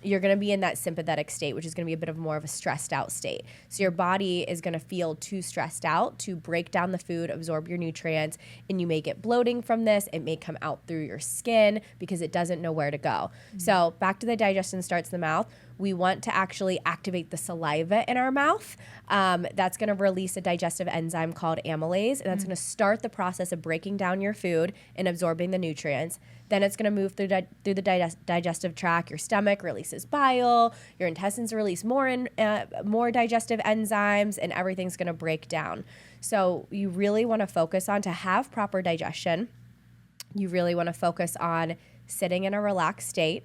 You're going to be in that sympathetic state, which is going to be a bit of more of a stressed out state. So your body is going to feel too stressed out to break down the food, absorb your nutrients, and you may get bloating from this. It may come out through your skin because it doesn't know where to go. So back to the digestion starts in the mouth. We want to actually activate the saliva in our mouth. That's going to release a digestive enzyme called amylase, and that's going to start the process of breaking down your food and absorbing the nutrients. Then it's going to move through the digestive tract. Your stomach releases bile. Your intestines release more digestive enzymes, and everything's going to break down. So you really want to focus on, to have proper digestion, you really want to focus on sitting in a relaxed state,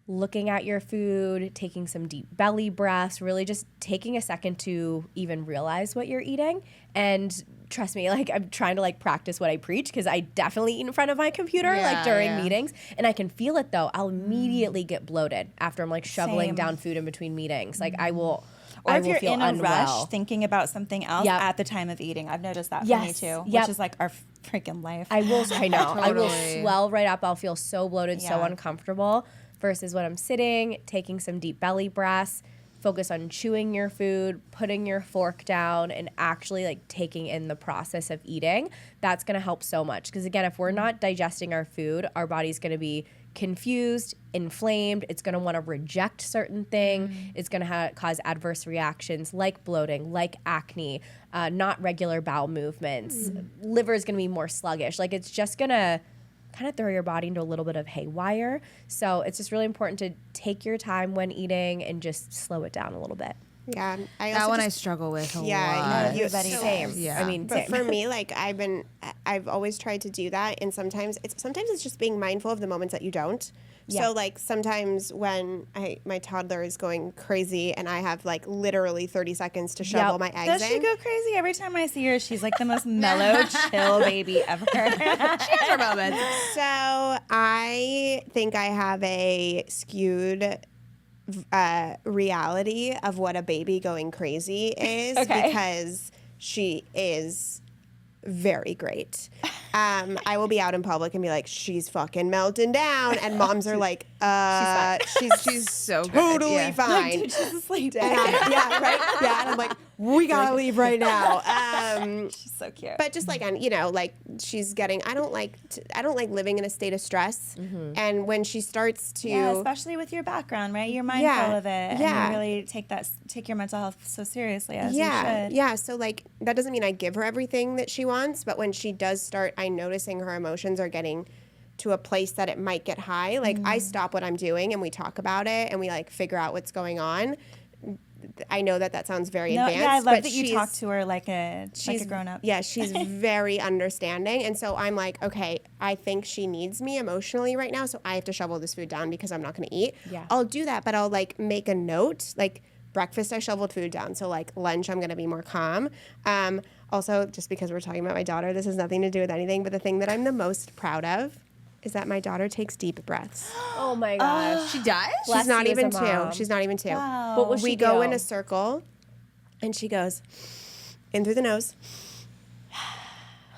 looking at your food, taking some deep belly breaths, really just taking a second to even realize what you're eating. And trust me, like, I'm trying to like practice what I preach, because I definitely eat in front of my computer during meetings, and I can feel it though. I'll immediately get bloated after I'm like shoveling down food in between meetings. Like I will. Or if you're feel in a unwell. rush thinking about something else at the time of eating. I've noticed that for me too, which is like our freaking life. I know. I will Totally. swell right up. I'll feel so bloated, so Yeah. uncomfortable, versus when I'm sitting, taking some deep belly breaths, focus on chewing your food, putting your fork down, and actually like taking in the process of eating. That's going to help so much. Because again, if we're not digesting our food, our body's going to be confused, inflamed. It's going to want to reject certain thing. It's going to cause adverse reactions like bloating, like acne, not regular bowel movements. Liver is going to be more sluggish. Like it's just going to kind of throw your body into a little bit of haywire. So it's just really important to take your time when eating and just slow it down a little bit. Yeah, I That also one I just, struggle with a yeah, lot. everybody Same. Yeah. I mean, But same. for me, like I've always tried to do that, and sometimes it's just being mindful of the moments that you don't. Yeah. So like sometimes when my toddler is going crazy and I have like literally 30 seconds to shovel my eggs Does she in. go crazy? Every time I see her, she's like the most mellow, chill baby ever. She has her moments. So I think I have a skewed reality of what a baby going crazy is, Okay. because she is very great. I will be out in public and be like, she's fucking melting down, and moms are like, she's so good. totally Yeah. fine. Dude, she's asleep. And yeah, right. Yeah, and I'm like, we gotta leave right now. She's so cute. But just like, like she's getting. I don't like living in a state of stress. And when she starts to, yeah, especially with your background, right? You're mindful of it, and yeah. you really take your mental health so seriously as you yeah, should. yeah. So like, that doesn't mean I give her everything that she wants, but when she does start, I'm noticing her emotions are getting to a place that it might get high. Like I stop what I'm doing and we talk about it and we like figure out what's going on. I know that sounds very advanced. Yeah, I love but that you talk to her like a grown up. Yeah, she's very understanding. And so I'm like, okay, I think she needs me emotionally right now, so I have to shovel this food down because I'm not going to eat. Yeah. I'll do that, but I'll like make a note. Like breakfast, I shoveled food down. So like lunch, I'm going to be more calm. Also, just because we're talking about my daughter, this has nothing to do with anything, but the thing that I'm the most proud of is that my daughter takes deep breaths. Oh my gosh. She does? Bless She's not you as even a two. mom. She's not even two. Wow. What will she We go do? in a circle, and she goes in through the nose.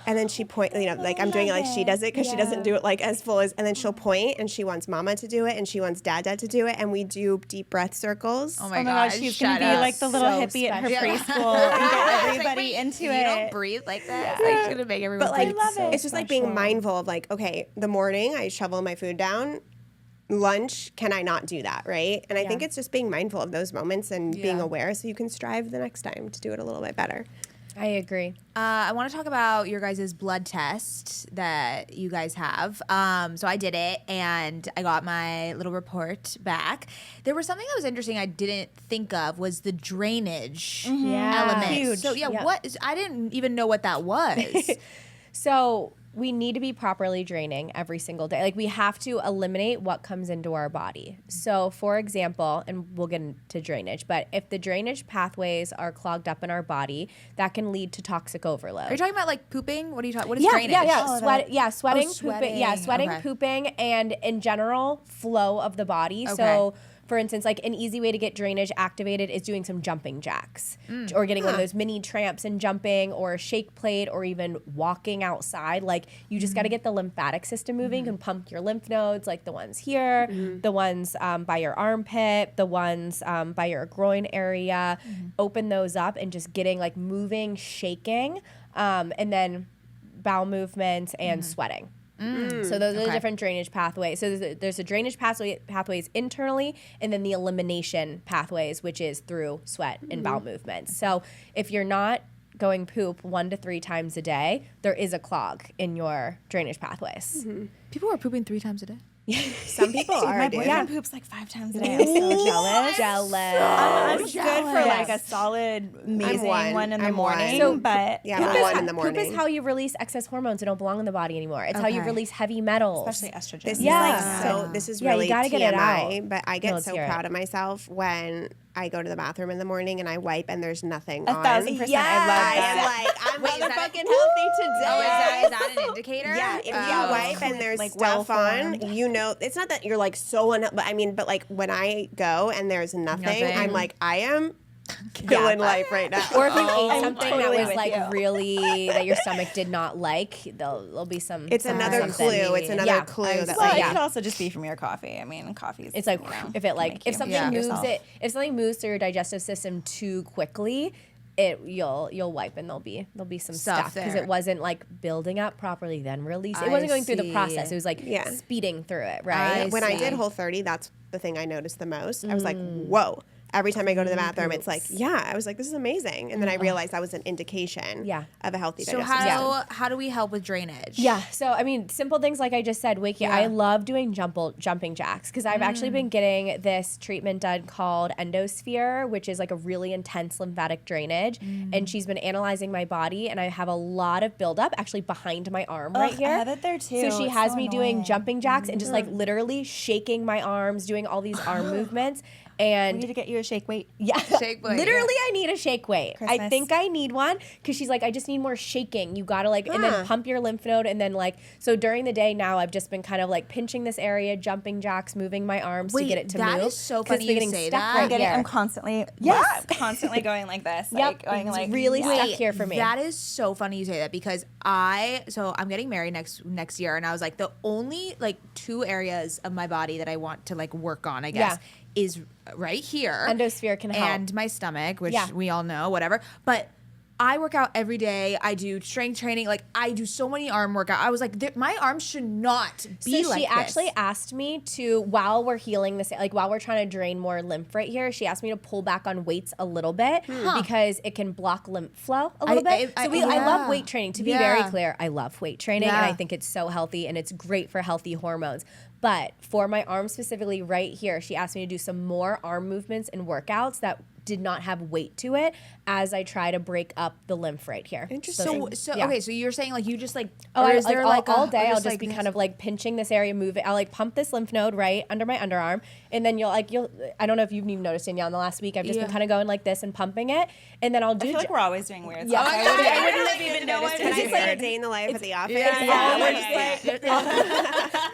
And then she point, like I'm doing it like she does it, because she doesn't do it like as full as, and then she'll point, and she wants mama to do it, and she wants dada to do it, and we do deep breath circles. Oh my Oh my gosh, gosh, she's shut gonna be up. like the little So hippie at her special. preschool and get It's like, everybody wait, into you it. don't breathe like that? It's like she's gonna make everyone But like, breathe. it's just like being mindful of like, okay, the morning I shovel my food down, lunch, can I not do that, right? And I think it's just being mindful of those moments and being aware so you can strive the next time to do it a little bit better. I agree. I want to talk about your guys' blood test that you guys have. So I did it, and I got my little report back. There was something that was interesting I didn't think of was the drainage element. Huge. So I didn't even know what that was. So we need to be properly draining every single day. Like we have to eliminate what comes into our body. So for example, and we'll get into drainage, but if the drainage pathways are clogged up in our body, that can lead to toxic overload. Are you talking about like pooping? What are you talking? What is drainage? Sweating, sweating. okay. Pooping, and in general, flow of the body. Okay. So for instance, like an easy way to get drainage activated is doing some jumping jacks or getting one of those mini tramps and jumping or a shake plate or even walking outside. Like you just got to get the lymphatic system moving. You can pump your lymph nodes, like the ones here, the ones by your armpit, the ones by your groin area, open those up and just getting like moving, shaking, and then bowel movements and sweating. So those are the different drainage pathways. So there's a drainage pathways internally, and then the elimination pathways, which is through sweat and bowel movements. So if you're not going poop 1 to 3 times a day, there is a clog in your drainage pathways. People are pooping 3 times a day. Some people are. My boyfriend poops like 5 times a day. I'm so jealous. Jealous. I'm good for like a solid, amazing one in the morning. So, but I'm 1 in the morning. Poop is how you release excess hormones that don't belong in the body anymore. It's how you release heavy metals. especially estrogen. This is Yeah, you really gotta get it TMI, out. but I get Let's so hear it. proud of myself when I go to the bathroom in the morning and I wipe and there's nothing on. 1,000%. Yes. I love I that. am like, I'm Wait, is that motherfucking healthy today. Oh, is that an indicator? Yeah, if you wipe and there's like stuff on, well-formed. you know, it's not that you're like so but like when I go and there's nothing. I'm like, I am killing life right now. Or if you ate something totally that was with like you. really that your stomach did not like, there'll be some. It's another something. clue. It's another clue that Well, like, it could also just be from your coffee. I mean, coffee's. It's like you know, if it like make if you something hate moves yourself. if something moves through your digestive system too quickly, you'll wipe and there'll be some stuff because there. it wasn't like building up properly, then release. It I wasn't going through the see. process. It was like speeding through it, right? when I see. did Whole30, that's the thing I noticed the most. I was like, whoa. Every time I go to the bathroom, it's like, I was like, this is amazing. And then I realized that was an indication of a healthy So digestive system. how do we help with drainage? Yeah. So, I mean, simple things like I just said, I love doing jumping jacks because I've actually been getting this treatment done called endosphere, which is like a really intense lymphatic drainage. And she's been analyzing my body, and I have a lot of buildup actually behind my arm right here. I have it there too. So she It's has so me doing annoying. jumping jacks and just like literally shaking my arms, doing all these arm movements. I And need to get you a shake weight. yeah, Shake weight, literally, I need a shake weight. I Christmas. think I need one because she's like, I just need more shaking. You gotta like, and then pump your lymph node, and then like, so during the day now, I've just been kind of like pinching this area, jumping jacks, moving my arms to get it to that move. is so 'cause funny they're you getting say stuck that. right I'm getting. here. I'm constantly. Constantly going like this. Yep, Like, going it's like really stuck Wait, here for me. That is so funny you say that because I'm getting married next year, and I was like, the only like 2 areas of my body that I want to like work on, I guess, is right here. Endosphere can help. And my stomach, which Yeah. we all know, whatever. But I work out every day. I do strength training. Like I do so many arm workout. I was like, my arms should not be So like she this. actually asked me to, while we're healing this, like while we're trying to drain more lymph right here, she asked me to pull back on weights a little bit because it can block lymph flow a little bit. I love weight training. To be very clear, I love weight training and I think it's so healthy and it's great for healthy hormones. But for my arm specifically right here, she asked me to do some more arm movements and workouts that did not have weight to it as I try to break up the lymph right here. Interesting. Okay, so you're saying like you just like, Oh, or I, is like, there all, like all day I'll just like be this? kind of like pinching this area, move it. I'll like pump this lymph node right under my underarm, and then you'll I don't know if you've even noticed, Danielle, in the last week I've just been kind of going like this and pumping it, and then I'll do. I feel like we're always doing weird Yeah. stuff. Oh my I wouldn't have even noticed. Can I It's say a like day in the life at the office?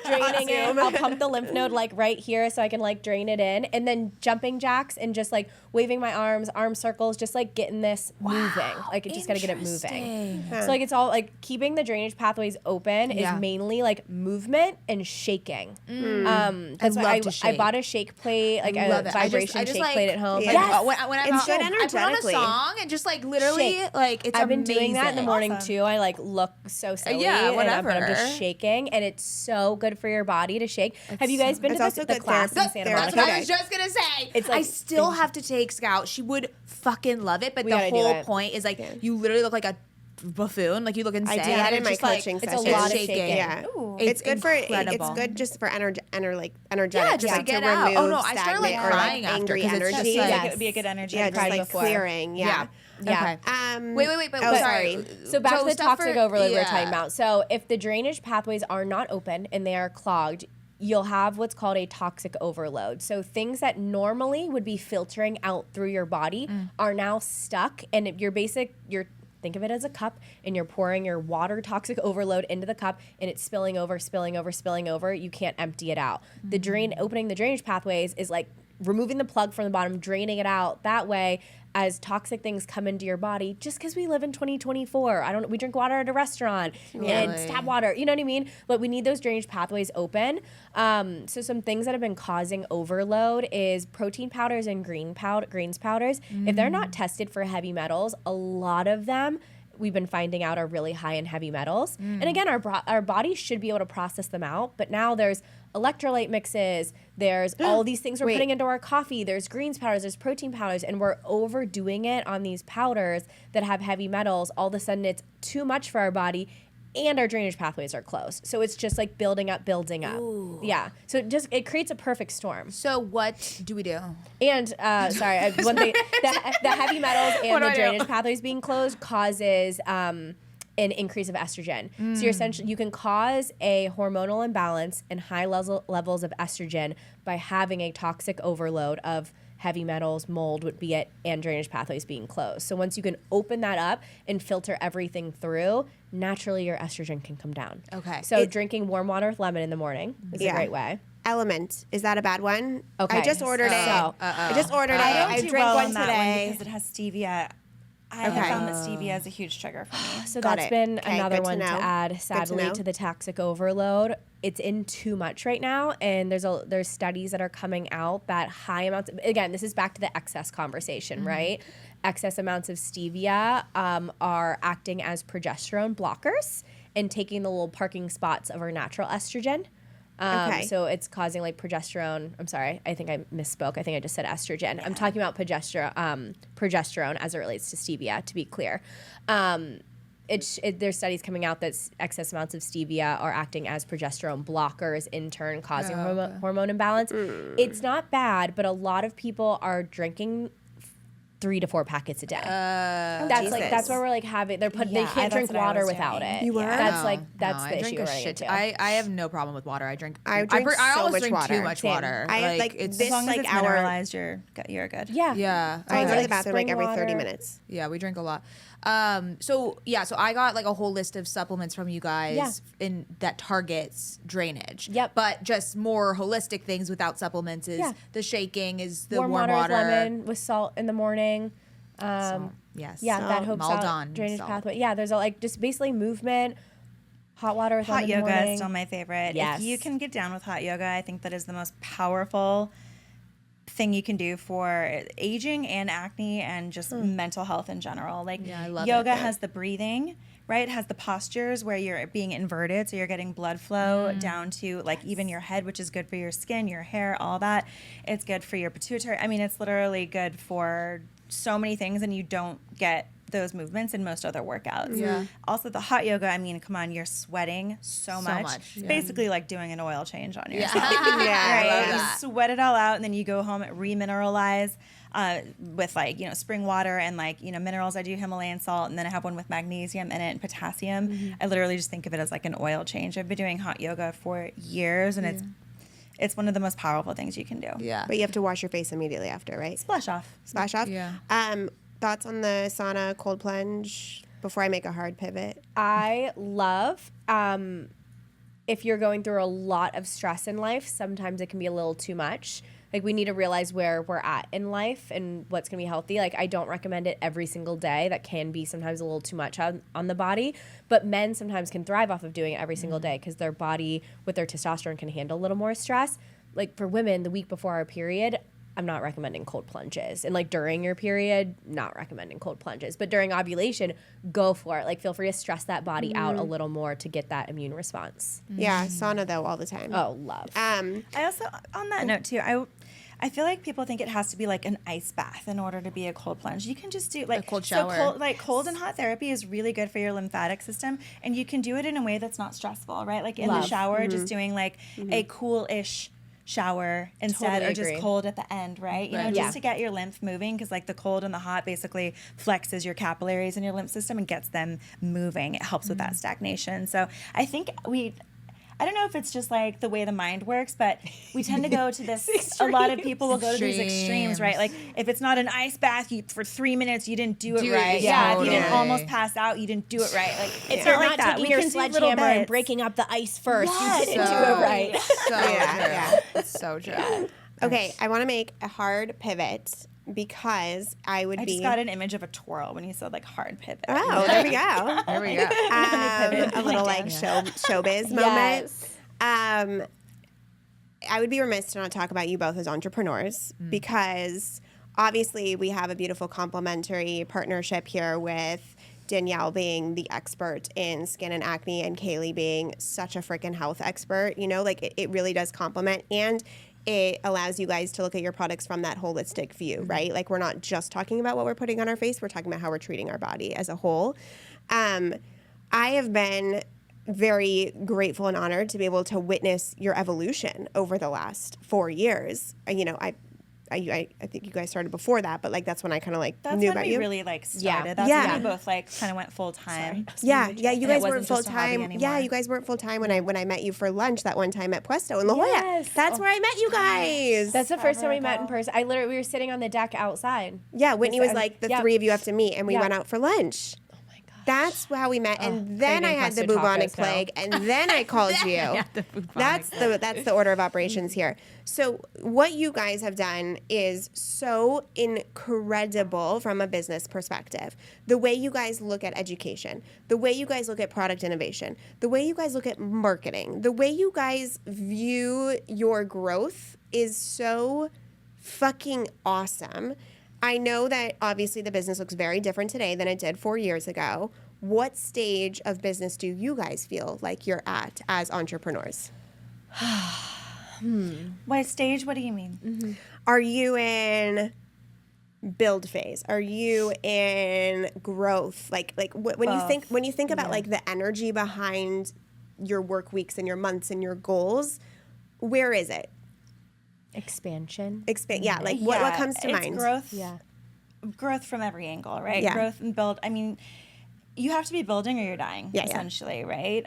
draining it. I'll pump the lymph node like right here so I can like drain it in, and then jumping jacks and just like waving my arms, arm circles, just like getting this moving. Like it just got to get it moving. So like it's all like keeping the drainage pathways open is mainly like movement and shaking. That's I why love to shake. I bought a shake plate, like love a it. vibration I just shake like- plate at home. Yeah. Yes. When I'm It's out good home, I put on a energetically. song and just like literally Shake. like it's I've been doing that in the amazing. morning Awesome. too. I like look so silly. Yeah, But I'm whatever. just shaking, and it's so good for your body to shake. Have you guys been It's to also the good class in therapy. Santa That's Monica? what I was just gonna say. It's like- I still have to take Scout. She would fucking love it, but We the gotta do whole it. point is like you literally look like a buffoon. Like you look insane. I do that and in it's my just like, coaching it's a sessions. lot of shaking. shaking. Yeah, Ooh. it's good incredible. for it's good just for energetic, Yeah, just just to like get to out. remove Oh, no, I started, like, stagnant or crying like after, angry 'cause it's just, energy. like- Like, it would be a good energy. Yeah, to just break like before. clearing. Yeah. Yeah. Wait, but Oh, sorry. sorry. So back to the stuff toxic for- overload we're yeah. talking about. So if the drainage pathways are not open and they are clogged, you'll have what's called a toxic overload. So things that normally would be filtering out through your body are now stuck, and if you're think of it as a cup, and you're pouring your water toxic overload into the cup, and it's spilling over. You can't empty it out. Opening the drainage pathways is like removing the plug from the bottom, draining it out. That way, as toxic things come into your body, just because we live in 2024, we drink water at a restaurant and it's tap water, you know what I mean? But we need those drainage pathways open. So some things that have been causing overload is protein powders and greens powders. If they're not tested for heavy metals, a lot of them we've been finding out are really high in heavy metals. And again, our body should be able to process them out, but now there's electrolyte mixes, there's all these things we're putting into our coffee, there's greens powders, there's protein powders, and we're overdoing it on these powders that have heavy metals. All of a sudden it's too much for our body, and our drainage pathways are closed. So it's just like building up. Ooh. Yeah. So it creates a perfect storm. So what do we do? And one thing, the heavy metals and the drainage pathways being closed causes an increase of estrogen. So you can cause a hormonal imbalance and high levels of estrogen by having a toxic overload of heavy metals, mold would be it, and drainage pathways being closed. So once you can open that up and filter everything through, naturally your estrogen can come down. Okay. So drinking warm water with lemon in the morning is a great way. Element, is that a bad one? Okay. I just ordered it. I just ordered it. I I do drank well one on that today. one because it has stevia. I have found that stevia is a huge trigger for me. So Got that's it. been Okay, another good to one to know. add, sadly, know. to the toxic overload. It's in too much right now, and there's studies that are coming out that high amounts. Again, this is back to the excess conversation, right? Excess amounts of stevia are acting as progesterone blockers and taking the little parking spots of our natural estrogen. Okay. So it's causing like progesterone. I'm sorry, I think I misspoke. I think I just said estrogen. I'm talking about progesterone as it relates to stevia, to be clear. There's studies coming out that excess amounts of stevia are acting as progesterone blockers, in turn causing hormone imbalance. It's not bad, but a lot of people are drinking 3 to 4 packets a day. That's where we're like having they can't that's drink what I water was without doing. it. You were? That's No, that's no, the I issue drink we're a running shit. into. I have no problem with water. I drink I I so almost much drink water. too much Same. water. I have, like, it's this, As long as like, it's our- mineralized, you're good. Yeah. yeah. I go to like the bathroom like spring every 30 water. minutes. Yeah, we drink a lot. So I got like a whole list of supplements from you guys in that targets drainage. Yep. But just more holistic things without supplements is the shaking, is the warm water water. with lemon with salt in the morning. Yes. Yeah, that helps out Maldon drainage salt. pathway. Yeah, there's just basically movement, hot water with Hot lemon in the yoga morning. is still my favorite. Yes. If you can get down with hot yoga, I think that is the most powerful thing you can do for aging and acne and just mental health in general. Like Yeah, I love yoga it. has the breathing, right? It has the postures where you're being inverted, so you're getting blood flow down to like even your head, which is good for your skin, your hair, all that. It's good for your pituitary. I mean, it's literally good for so many things, and you don't get those movements in most other workouts. Yeah. Also, the hot yoga, I mean, come on, you're sweating so much. It's yeah. basically like doing an oil change on yourself. Yeah, I love You that. sweat it all out, and then you go home and remineralize with like spring water and like minerals. I do Himalayan salt, and then I have one with magnesium in it and potassium. I literally just think of it as like an oil change. I've been doing hot yoga for years, and it's one of the most powerful things you can do. Yeah. But you have to wash your face immediately after, right? Splash off. Splash off? Yeah. Thoughts on the sauna cold plunge before I make a hard pivot? I love if you're going through a lot of stress in life, sometimes it can be a little too much. Like we need to realize where we're at in life and what's going to be healthy. Like I don't recommend it every single day. That can be sometimes a little too much on the body. But men sometimes can thrive off of doing it every single day because their body with their testosterone can handle a little more stress. Like for women, the week before our period, I'm not recommending cold plunges. And like during your period, not recommending cold plunges. But during ovulation, go for it. Like feel free to stress that body out a little more to get that immune response. Yeah, sauna though all the time. Oh, love. I also, on that note too, I feel like people think it has to be like an ice bath in order to be a cold plunge. You can just do like a cold shower. Cold and hot therapy is really good for your lymphatic system, and you can do it in a way that's not stressful, right? Like in the shower, just doing like a cool-ish shower instead, Totally or just agree. cold at the end, right? You know, Right. just to get your lymph moving, because like the cold and the hot basically flexes your capillaries in your lymph system and gets them moving. It helps with that stagnation. So I think I don't know if it's just like the way the mind works, but we tend to go to this. A lot of people will go to these extremes, right? Like if it's not an ice bath, for 3 minutes you didn't do it right. Yeah, if you didn't almost pass out, you didn't do it right. Like It's not like like that. taking We your can do little sledgehammer and bits. breaking up the ice first. Yes. You didn't do it right. So Yeah, true. It's so true. Okay, I want to make a hard pivot because I would I be. just got an image of a twirl when you said like hard pivot. Oh, there we go. There we go. A little like showbiz moment. Yes. I would be remiss to not talk about you both as entrepreneurs because obviously we have a beautiful complementary partnership here with Danielle being the expert in skin and acne and Kayleigh being such a freaking health expert. You know, like it really does complement, and it allows you guys to look at your products from that holistic view, right? Like we're not just talking about what we're putting on our face, we're talking about how we're treating our body as a whole. I have been very grateful and honored to be able to witness your evolution over the last 4 years. You know, I think you guys started before that, but like that's when I kind of like That's knew when about we you. really like started. Yeah. That's Yeah. when we both like kind of went full time. Yeah, you And guys it weren't wasn't full just a hobby time. Yeah, anymore. you guys weren't full time when I met you for lunch that one time at Puesto in La Jolla. Yes. That's where I met you guys. That's the first time we met in person. We were sitting on the deck outside. Yeah, Whitney was like, the yeah. three of you have to meet, and we Yeah. went out for lunch. Oh my gosh. That's how we met, and then I craving had the pesto bubonic tacos now. plague, and then I called you. That's the order of operations here. So what you guys have done is so incredible from a business perspective. The way you guys look at education, the way you guys look at product innovation, the way you guys look at marketing, the way you guys view your growth is so fucking awesome. I know that obviously the business looks very different today than it did 4 years ago. What stage of business do you guys feel like you're at as entrepreneurs? What stage? What do you mean? Are you in build phase? Are you in growth? Like when you think about like the energy behind your work weeks and your months and your goals, where is it? Expansion. Yeah, like what comes to it's mind? Growth. Yeah. Growth from every angle, right? Yeah. Growth and build. I mean, you have to be building or you're dying, Yeah. essentially, right?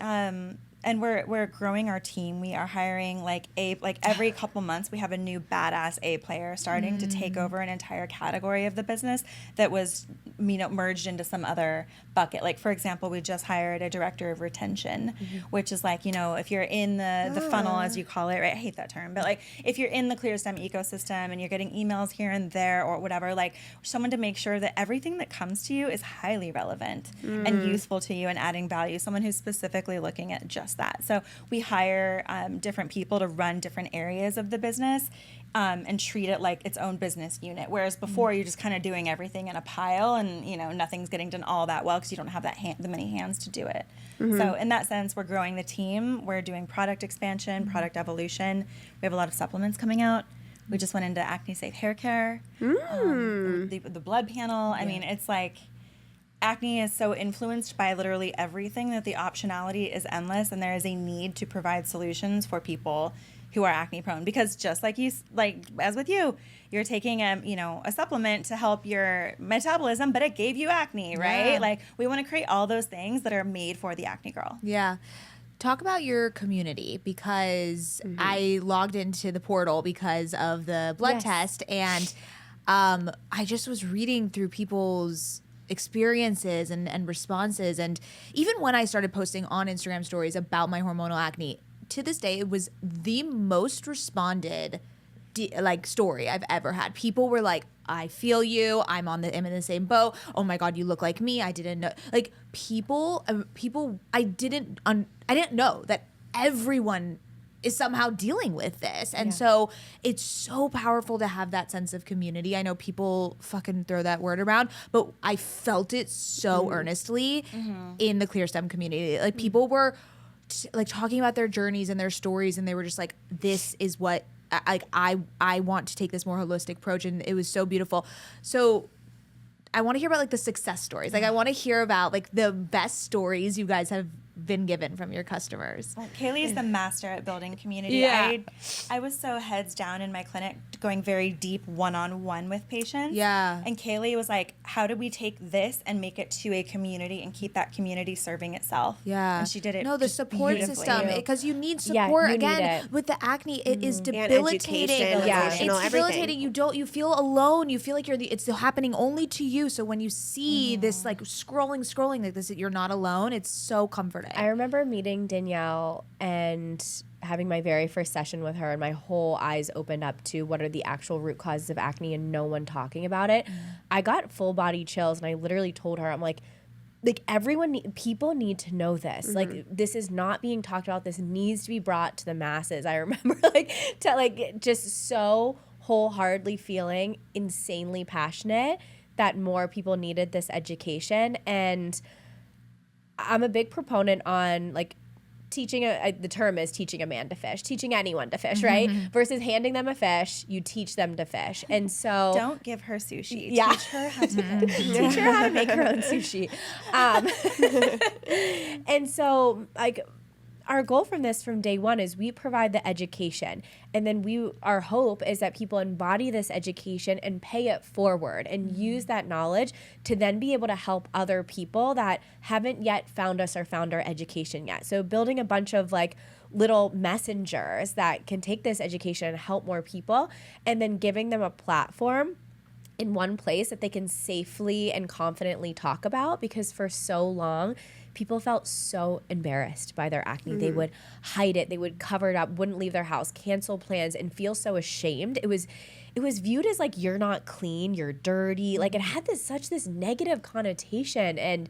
And we're growing our team. We are hiring like every couple months we have a new badass A player starting to take over an entire category of the business that was merged into some other bucket. Like for example, we just hired a director of retention, which is like, if you're in the funnel as you call it, right? I hate that term, but like if you're in the ClearSTEM ecosystem and you're getting emails here and there or whatever, like someone to make sure that everything that comes to you is highly relevant and useful to you and adding value. Someone who's specifically looking at just that. So we hire different people to run different areas of the business and treat it like its own business unit. Whereas before you're just kind of doing everything in a pile and nothing's getting done all that well because you don't have the many hands to do it. So in that sense, we're growing the team. We're doing product expansion, product evolution. We have a lot of supplements coming out. We just went into acne safe hair care, the blood panel. I mean, it's like acne is so influenced by literally everything that the optionality is endless, and there is a need to provide solutions for people who are acne prone. Because just like as with you, you're taking a supplement to help your metabolism, but it gave you acne, right? Yeah. Like we want to create all those things that are made for the acne girl. Yeah. Talk about your community, because I logged into the portal because of the blood test, and I just was reading through people's experiences and responses. And even when I started posting on Instagram stories about my hormonal acne, to this day, it was the most responded story I've ever had. People were like, I feel you. I'm in the same boat. Oh my God, you look like me. I didn't know. Like people, I didn't know that everyone is somehow dealing with this. And so it's so powerful to have that sense of community. I know people fucking throw that word around, but I felt it so earnestly in the ClearSTEM community. Like people were like talking about their journeys and their stories, and they were just like, this is what I want to take this more holistic approach. And it was so beautiful. So I want to hear about like the success stories. Like I want to hear about like the best stories you guys have been given from your customers. Well, Kayleigh is the master at building community. Yeah. I was so heads down in my clinic, going very deep one-on-one with patients. Yeah. And Kayleigh was like, how do we take this and make it to a community and keep that community serving itself? Yeah. And she did it. No, the just support beautifully. system, because you need Yeah, support. you need Again, it. with the acne, it is And debilitating. education, emotional, It's everything. debilitating. You feel alone. You feel like it's happening only to you. So when you see this like scrolling like this, you're not alone. It's so comforting. I remember meeting Danielle and having my very first session with her, and my whole eyes opened up to what are the actual root causes of acne and no one talking about it. I got full body chills, and I literally told her, I'm like people need to know this. Like this is not being talked about. This needs to be brought to the masses. I remember just so wholeheartedly feeling insanely passionate that more people needed this education. And I'm a big proponent on like teaching the term is teaching a man to fish, teaching anyone to fish, right? Versus handing them a fish, you teach them to fish. And so Don't give her sushi. Yeah. Teach her how to fish. teach her how to make her own sushi. And so like our goal from day one is we provide the education, and then our hope is that people embody this education and pay it forward and use that knowledge to then be able to help other people that haven't yet found us or found our education yet. So building a bunch of like little messengers that can take this education and help more people, and then giving them a platform in one place that they can safely and confidently talk about, because for so long people felt so embarrassed by their acne. They would hide it, they would cover it up, wouldn't leave their house, cancel plans, and feel so ashamed. It was viewed as like, you're not clean, you're dirty. Like it had this negative connotation, and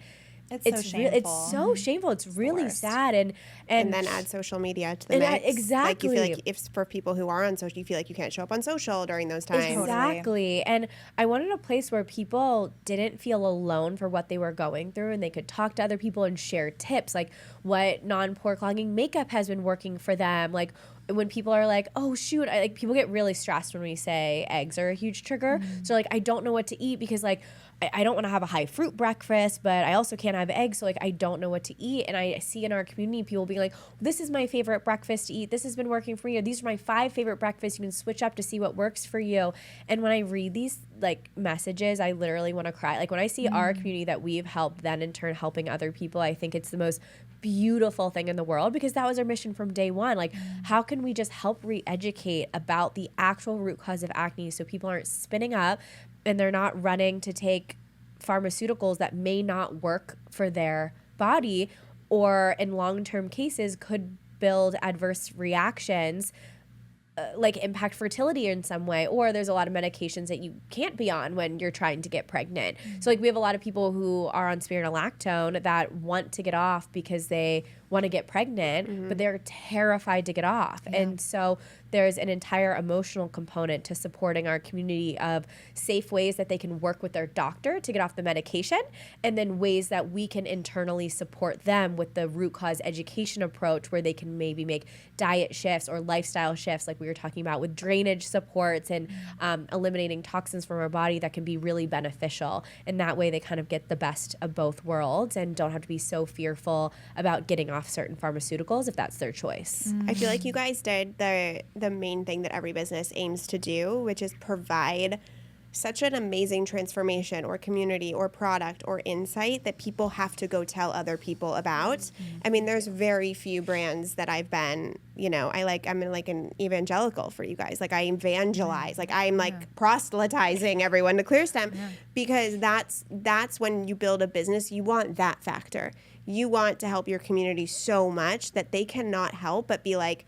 it's so shameful. It's really sad. And then add social media to the and mix. exactly. Like you feel like if for people who are on social, you feel like you can't show up on social during those times. Exactly. And I wanted a place where people didn't feel alone for what they were going through, and they could talk to other people and share tips, like what non-pore clogging makeup has been working for them. Like when people are like, oh shoot, people get really stressed when we say eggs are a huge trigger. So like, I don't know what to eat because like, I don't want to have a high fruit breakfast, but I also can't have eggs. So like, I don't know what to eat. And I see in our community people being like, this is my favorite breakfast to eat. This has been working for me. Or these are my 5 favorite breakfasts. You can switch up to see what works for you. And when I read these like messages, I literally want to cry. Like when I see our community that we've helped, then in turn helping other people, I think it's the most beautiful thing in the world, because that was our mission from day one. Like, how can we just help re-educate about the actual root cause of acne so people aren't spinning up and they're not running to take pharmaceuticals that may not work for their body, or in long-term cases could build adverse reactions, like impact fertility in some way, or there's a lot of medications that you can't be on when you're trying to get pregnant. So like we have a lot of people who are on spironolactone that want to get off because they want to get pregnant, but they're terrified to get off. And so there's an entire emotional component to supporting our community of safe ways that they can work with their doctor to get off the medication, and then ways that we can internally support them with the root cause education approach, where they can maybe make diet shifts or lifestyle shifts like we were talking about, with drainage supports and eliminating toxins from our body that can be really beneficial. And that way they kind of get the best of both worlds and don't have to be so fearful about getting off certain pharmaceuticals if that's their choice. I feel like you guys did the main thing that every business aims to do, which is provide such an amazing transformation or community or product or insight that people have to go tell other people about. I mean, there's very few brands that I've been, I'm like an evangelical for you guys. Like I evangelize, like I'm like proselytizing everyone to ClearSTEM, because that's when you build a business, you want that factor. You want to help your community so much that they cannot help but be like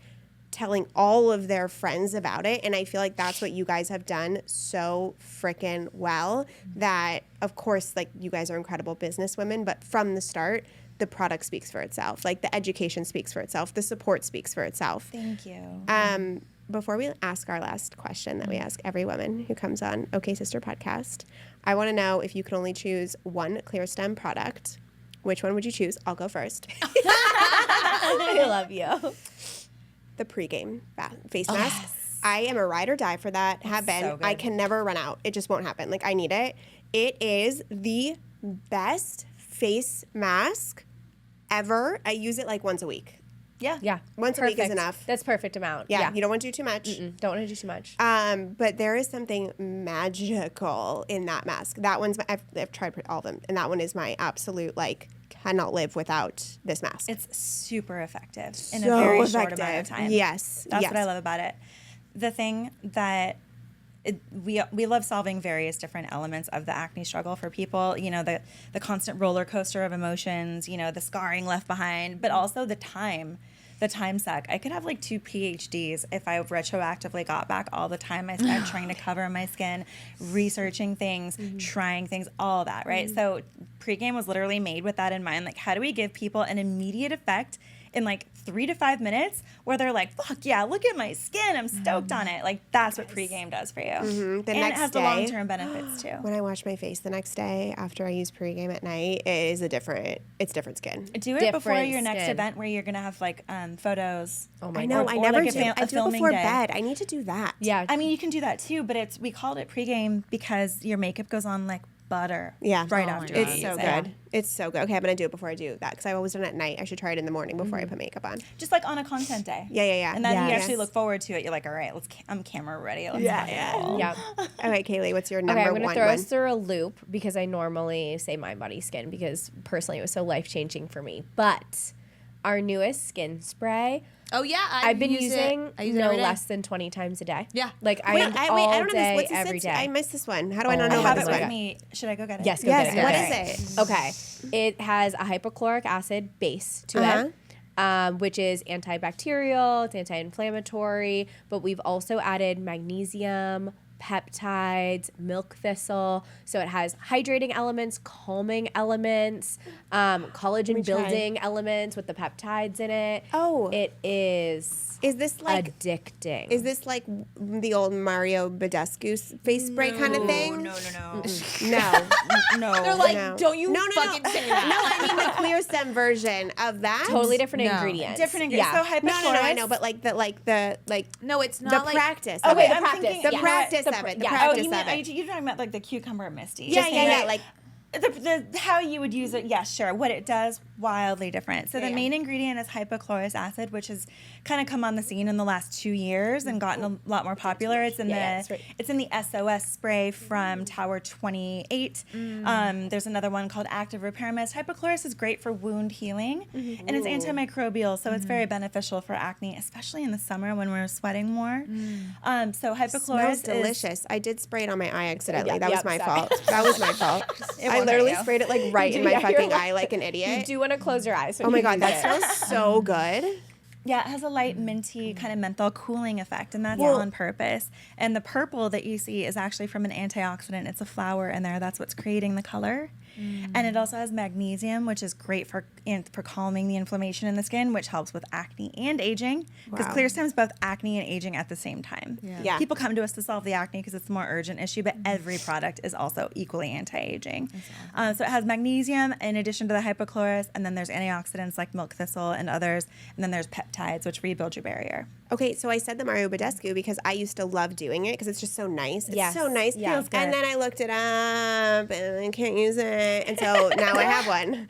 telling all of their friends about it. And I feel like that's what you guys have done so freaking well, that of course, like you guys are incredible business women, but from the start, the product speaks for itself. Like the education speaks for itself. The support speaks for itself. Thank you. Before we ask our last question that we ask every woman who comes on OK Sister podcast, I want to know if you could only choose one ClearStem product, which one would you choose? I'll go first. I love you. The pregame face mask. Yes. I am a ride or die for that. Have been. So good. I can never run out. It just won't happen. Like I need it. It is the best face mask ever. I use it like once a week. Yeah. Once a week is enough. That's perfect amount. Yeah. You don't want to do too much. Don't want to do too much. But there is something magical in that mask. That one's I've tried all of them, and that one is my absolute like cannot live without this mask. It's super effective in So a very short effective. amount of time. Yes. That's what I love about it. The thing that we love solving various different elements of the acne struggle for people, you know, the constant roller coaster of emotions, you know, the scarring left behind, but also the time suck. I could have like 2 PhDs if I retroactively got back all the time I spent trying to cover my skin, researching things, trying things, all that, right? So pregame was literally made with that in mind. Like, how do we give people an immediate effect in like 3 to 5 minutes where they're like, fuck yeah, look at my skin, I'm stoked on it. Like, that's what pregame does for you. The and it next has the day, long-term benefits too. when I wash my face the next day after I use pregame at night, it's different skin. Do it before Different your next skin. event where you're gonna have like photos. Oh my I know. God. I Or never like do. a I do it filming before day. bed. I need to do that. Yeah. I mean, you can do that too, but we called it pregame because your makeup goes on like butter. Yeah. Right Oh after. my you It's use so it. good. It's so good. Okay, I'm gonna do it before I do that because I've always done it at night. I should try it in the morning before I put makeup on. Just like on a content day. Yeah. And then you Yes. actually look forward to it. You're like, all right, I'm camera ready. Let's Yeah. Yeah. Okay, Kayleigh, what's your number Okay, I'm going to one throw one? us through a loop because I normally say mind, body, skin because personally it was so life-changing for me. But our newest skin spray, Oh yeah, I've been using I use it no every day. less than 20 times a day. Yeah. Like Wait, I'm I all don't know this. day, What's this? every day. I missed this one. How do I not I know have about it this with one? me. Should I go get it? Yes, go Yes. get it. What Okay. is it? Okay. It has a hypochloric acid base to it, which is antibacterial, it's anti-inflammatory, but we've also added magnesium, peptides, milk thistle. So it has hydrating elements, calming elements, collagen building elements with the peptides in it. Oh. It is Is this like addicting. Is this like the old Mario Badescu face spray kind of thing? No. No. They're like, No. don't you No. fucking say that. No, I mean the ClearStem version of that. totally different No. ingredients? Different ingredients. Yeah. So hypochlorous. No, I know, but like No, it's the not like practice. Okay, of the it. practice. The yes. practice The of it. The yeah. practice Oh, you mean, of it. you're talking about like the cucumber misty? Yeah. Like The how you would use it, yes, sure. What it does, wildly different. So the main ingredient is hypochlorous acid, which has kind of come on the scene in the last 2 years and gotten a lot more popular. It's in that's right. it's in the SOS spray from Tower 28. There's another one called Active Repair Mist. Hypochlorous is great for wound healing, and it's antimicrobial, so it's very beneficial for acne, especially in the summer when we're sweating more. So hypochlorous smells delicious. I did spray it on my eye accidentally. Yeah, that was yep, my sorry. fault. That was my fault. I won't literally hurt you. sprayed it like right in my Yeah, you're fucking like- eye like an You idiot. do want to close your eyes. When Oh my you god, use that it. smells so good. Yeah, it has a light minty kind of menthol cooling effect, and that's Well- on purpose. And the purple that you see is actually from an antioxidant. It's a flower in there. That's what's creating the color. And it also has magnesium, which is great for calming the inflammation in the skin, which helps with acne and aging. Because Wow. ClearStem is both acne and aging at the same time. Yeah. People come to us to solve the acne because it's a more urgent issue, but every product is also equally anti-aging. So it has magnesium in addition to the hypochlorous, and then there's antioxidants like milk thistle and others, and then there's peptides, which rebuild your barrier. Okay, so I said the Mario Badescu because I used to love doing it because it's just so nice. It's Yes. so nice. Yeah. Feels good. And then I looked it up and I can't use it. And so now I have one.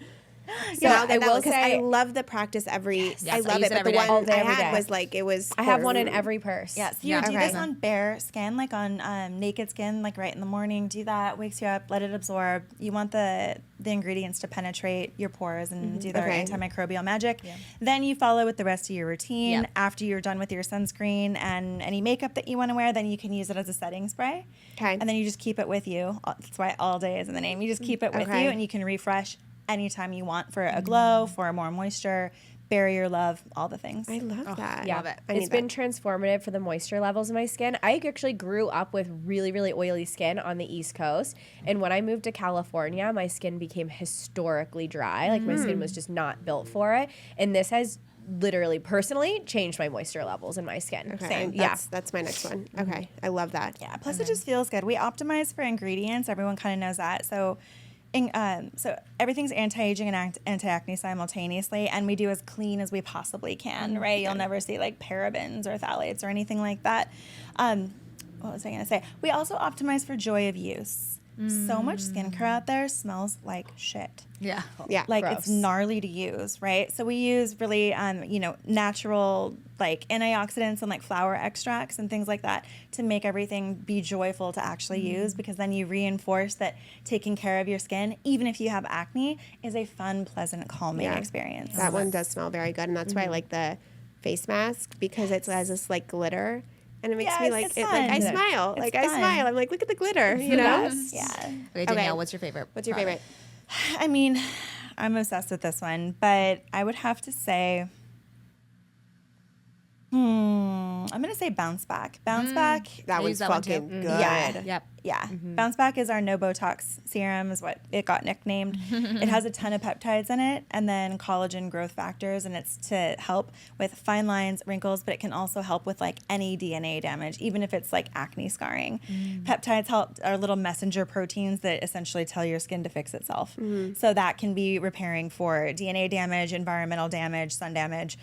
So Yeah, I'll get I that will one 'cause say- I love the practice every. Yes, I I love use it, it but every the day. one All day, I every had day. was like it was. I have one in every purse. Yeah, so you Yeah. do Okay. this on bare skin, like on naked skin, like right in the morning. Do that, wakes you up, let it absorb. You want the ingredients to penetrate your pores and do their Okay. antimicrobial magic. Then you follow with the rest of your routine. Yeah. After you're done with your sunscreen and any makeup that you want to wear, then you can use it as a setting spray. Okay. And then you just keep it with you. That's why all day is in the name. You just keep it with Okay. you, and you can refresh anytime you want for a glow, for more moisture. barrier love, all the things. I love that. Yeah, Love it. I it's need been that. transformative for the moisture levels in my skin. I actually grew up with really, really oily skin on the East Coast. And when I moved to California, my skin became historically dry. Like my skin was just not built for it. And this has literally, personally, changed my moisture levels in my skin. Okay, Same. that's my next one. Okay, I love that. Yeah, plus it just feels good. We optimize for ingredients. Everyone kind of knows that. So so everything's anti-aging and anti-acne simultaneously, and we do as clean as we possibly can, right? You'll never see like parabens or phthalates or anything like that. What was I going to say? We also optimize for joy of use. So much skincare out there smells like shit. Yeah. Yeah. Like Gross. it's gnarly to use, right? So we use really, natural like antioxidants and like flower extracts and things like that to make everything be joyful to actually use, because then you reinforce that taking care of your skin, even if you have acne, is a fun, pleasant, calming Yeah. experience. That one does smell very good, and that's why I like the face mask, because it has this like glitter, and it makes me Yes, like it's it, like I fun. smile, It's like I fun. smile. I'm like, look at the glitter, you know. Yes. Yeah. Okay, Danielle, what's your favorite? What's your product? favorite? I mean, I'm obsessed with this one, but I would have to say, I'm going to say Bounce Back. Bounce Back. That I one's use that one too. fucking good. Yeah. Yep. Yeah. Bounce Back is our no Botox serum, is what it got nicknamed. It has a ton of peptides in it and then collagen growth factors, and it's to help with fine lines, wrinkles, but it can also help with like any DNA damage, even if it's like acne scarring. Peptides are little messenger proteins that essentially tell your skin to fix itself. So that can be repairing for DNA damage, environmental damage, sun damage,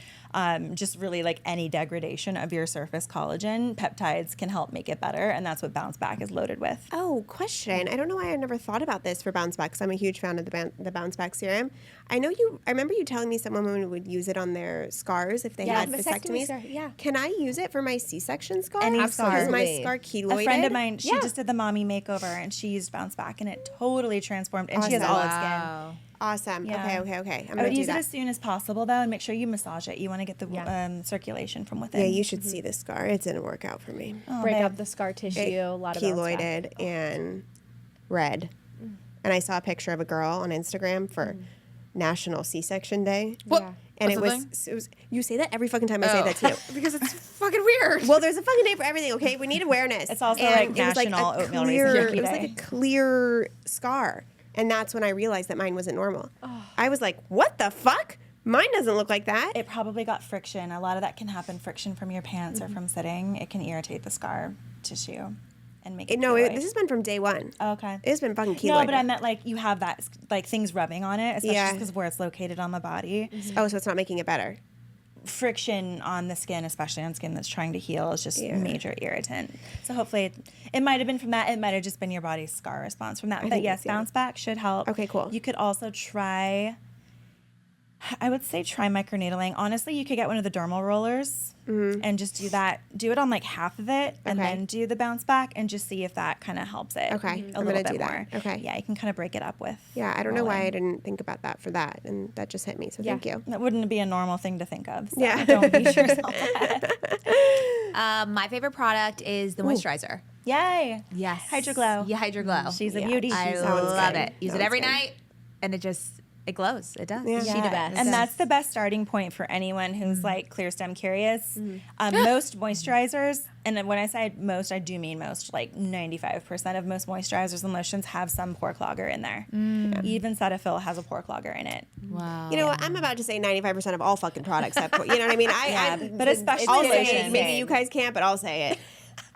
just really like any degradation of your surface collagen. Peptides can help make it better, and that's what Bounce Back is loaded with. Oh, question. I don't know why I never thought about this for Bounce Back, because I'm a huge fan of the Bounce Back serum. I remember you telling me some women would use it on their scars if they Yeah, had vasectomy vasectomies. scar, yeah. Can I use it for my C-section scar? Any Is scar. my scar keloided? A friend of mine, she Yeah. just did the mommy makeover, and she used Bounce Back, and it totally transformed. And she has Awesome. olive skin. Wow. Awesome. Yeah. Okay. I'm I gonna would do use it that. as soon as possible, though, and make sure you massage it. You want to get the Yeah. circulation from within. Yeah, you should see this scar. It didn't work out for me. Oh, Break babe. up the scar tissue, It a lot of bounce back. keloided and red. And I saw a picture of a girl on Instagram for National C-section Day. What? Yeah. And What's it was you say that every fucking time I say that to you. Because it's fucking weird. Well, there's a fucking day for everything, okay? We need awareness. It's also And like it was National a Oatmeal clear, Raisin It was Cookie like a Day. clear scar. And that's when I realized that mine wasn't normal. I was like, what the fuck? Mine doesn't look like that. It probably got friction. A lot of that can happen friction from your pants or from sitting. It can irritate the scar tissue and make it. This has been from day one. Okay. It's been fucking keloided. No, but I meant like you have that like things rubbing on it, especially Yeah. because where it's located on the body. Oh, so it's not making it better. Friction on the skin, especially on skin that's trying to heal, is just Yeah. major irritant. So hopefully it might have been from that. It might have just been your body's scar response from that. But think yes, it's- yeah. Bounce Back should help. Okay, cool. You could also try, I would say try microneedling. Honestly, you could get one of the dermal rollers and just do that. Do it on like half of it and Okay. then do the Bounce Back and just see if that kind of helps it Okay, a I'm little gonna bit do that. more. Okay. Yeah, you can kind of break it up with. Yeah, I don't know why I rolling. didn't think about that for that. And that just hit me. So thank you. That wouldn't be a normal thing to think of. So Yeah. don't beat yourself up. My favorite product is the moisturizer. Yay. Yes. Hydroglow. Yeah, Hydroglow. She's a Yeah. beauty. I She's That one's love good. it. Use That it every one's good. night, and it glows. It does. Yeah. She the best. And that's the best starting point for anyone who's like ClearSTEM curious. Most moisturizers, and when I say most, I do mean most, like 95% of most moisturizers and lotions have some pore clogger in there. Even Cetaphil has a pore clogger in it. Wow. You know what? I'm about to say 95% of all fucking products have, you know what I mean? But especially I'll say lotions. it. Maybe you guys can't, but I'll say it.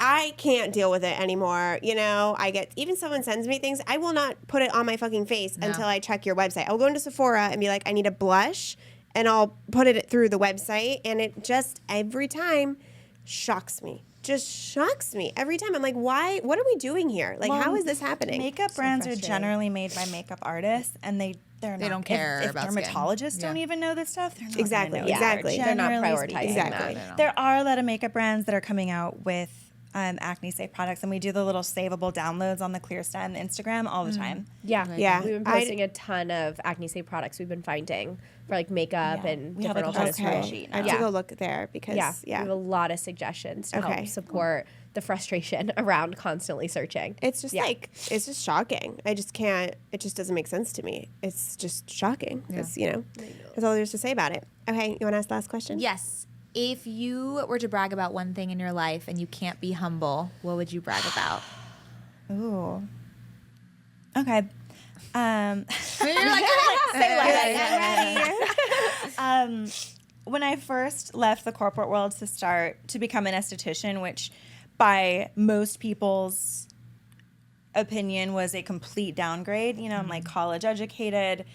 I can't deal with it anymore. You know, even someone sends me things, I will not put it on my fucking face until I check your website. I'll go into Sephora and be like, I need a blush, and I'll put it through the website, and it just every time shocks me. Just shocks me every time. I'm like, why? What are we doing here? Like, how is this happening? Makeup brands are frustrating. generally made by makeup artists, and they don't care if about skin. dermatologists don't Yeah. even know this stuff, they're not Exactly, gonna know exactly. either, They're not generally prioritizing speaking. Exactly. No. There are a lot of makeup brands that are coming out with acne safe products, and we do the little savable downloads on the ClearSTEM Instagram all the time. Yeah. Yeah. We've been posting a ton of acne safe products we've been finding for like makeup Yeah. and We have, different like, a alternatives. whole Okay. spreadsheet I have now. to go look there because, Yeah. yeah. We have a lot of suggestions to Okay. help support the frustration around constantly searching. It's just it's just shocking. I just can't, it just doesn't make sense to me. It's just shocking. It's, that's all there's to say about it. Okay, you want to ask the last question? Yes. If you were to brag about one thing in your life and you can't be humble, what would you brag about? Ooh. Okay. You're like, When I first left the corporate world to become an esthetician, which by most people's opinion was a complete downgrade. You know, I'm like college educated,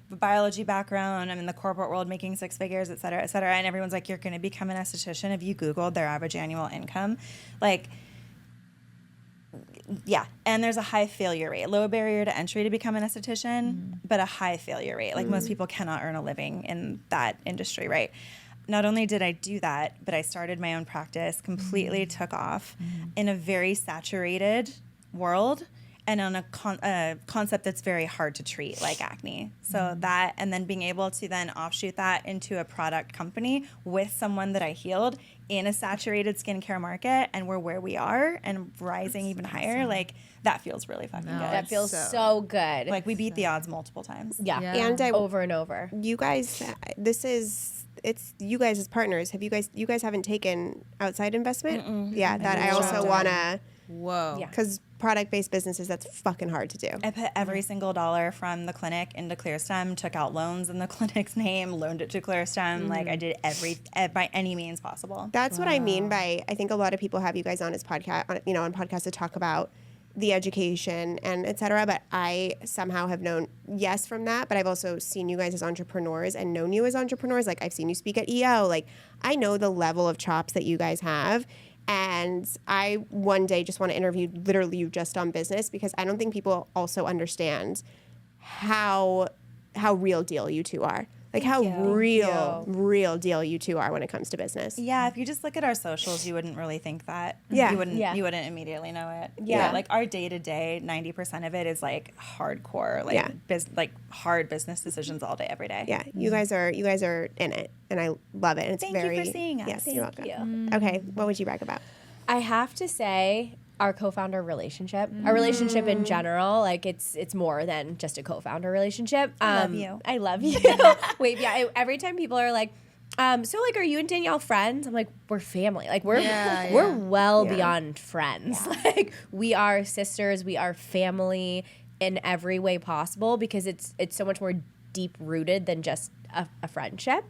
biology background. I'm in the corporate world making 6 figures, et cetera, et cetera. And everyone's like, you're going to become an esthetician. If you Googled their average annual income, like, yeah. And there's a high failure rate, low barrier to entry to become an esthetician, but a high failure rate. Like most people cannot earn a living in that industry, right? Not only did I do that, but I started my own practice, completely took off in a very saturated world and on a concept that's very hard to treat, like acne. So that, and then being able to then offshoot that into a product company with someone that I healed in a saturated skincare market, and we're where we are and rising even higher, like that feels really fucking good. That feels so good. Like we beat the odds multiple times. Yeah. And over and over. You guys, it's you guys as partners. You guys haven't taken outside investment? Yeah, that I also want to, whoa. Yeah. because product-based businesses, that's fucking hard to do. I put every single dollar from the clinic into ClearStem, took out loans in the clinic's name, loaned it to ClearStem. Like I did by any means possible. That's what I mean by, I think a lot of people have you guys on as podcast, on podcasts to talk about the education and et cetera. But I somehow have known, yes, from that, but I've also seen you guys as entrepreneurs and known you as entrepreneurs. Like I've seen you speak at EO. Like I know the level of chops that you guys have. And I one day just want to interview literally you just on business, because I don't think people also understand how real deal you two are. Like how real deal you two are when it comes to business. Yeah, if you just look at our socials, you wouldn't really think that. Yeah. You wouldn't immediately know it. Yeah. Like our day-to-day, 90% of it is like hardcore, like hard business decisions all day, every day. Yeah, you guys are in it, and I love it. And it's Thank very you for seeing us. Yes, Thank you're welcome. you. Okay, what would you brag about? I have to say our co-founder relationship, our relationship in general, like it's more than just a co-founder relationship. I love you. I love you. Wait, yeah. Every time people are like, so like, are you and Danielle friends? I'm like, we're family. Like we're well beyond friends. Yeah. Like we are sisters. We are family in every way possible, because it's so much more deep rooted than just a friendship.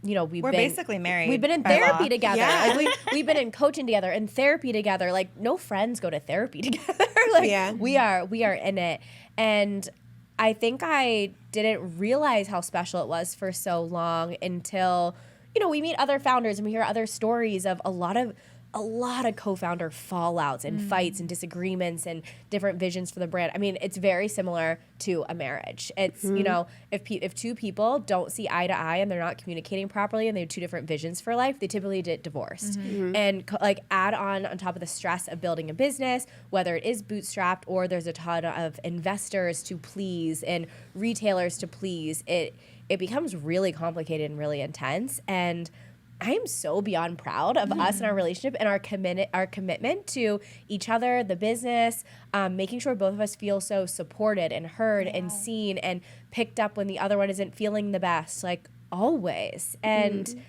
We're basically married. We've been in by therapy law. together. Yeah. Like we've been in coaching together and therapy together. Like no friends go to therapy together. Like we are in it. And I think I didn't realize how special it was for so long until, we meet other founders and we hear other stories of a lot of co-founder fallouts and fights and disagreements and different visions for the brand. I mean, it's very similar to a marriage. It's, if two people don't see eye to eye and they're not communicating properly and they have two different visions for life, they typically get divorced. And add on top of the stress of building a business, whether it is bootstrapped or there's a ton of investors to please and retailers to please, it becomes really complicated and really intense. And I am so beyond proud of us and our relationship and our commitment to each other, the business, making sure both of us feel so supported and heard and seen and picked up when the other one isn't feeling the best, like always. And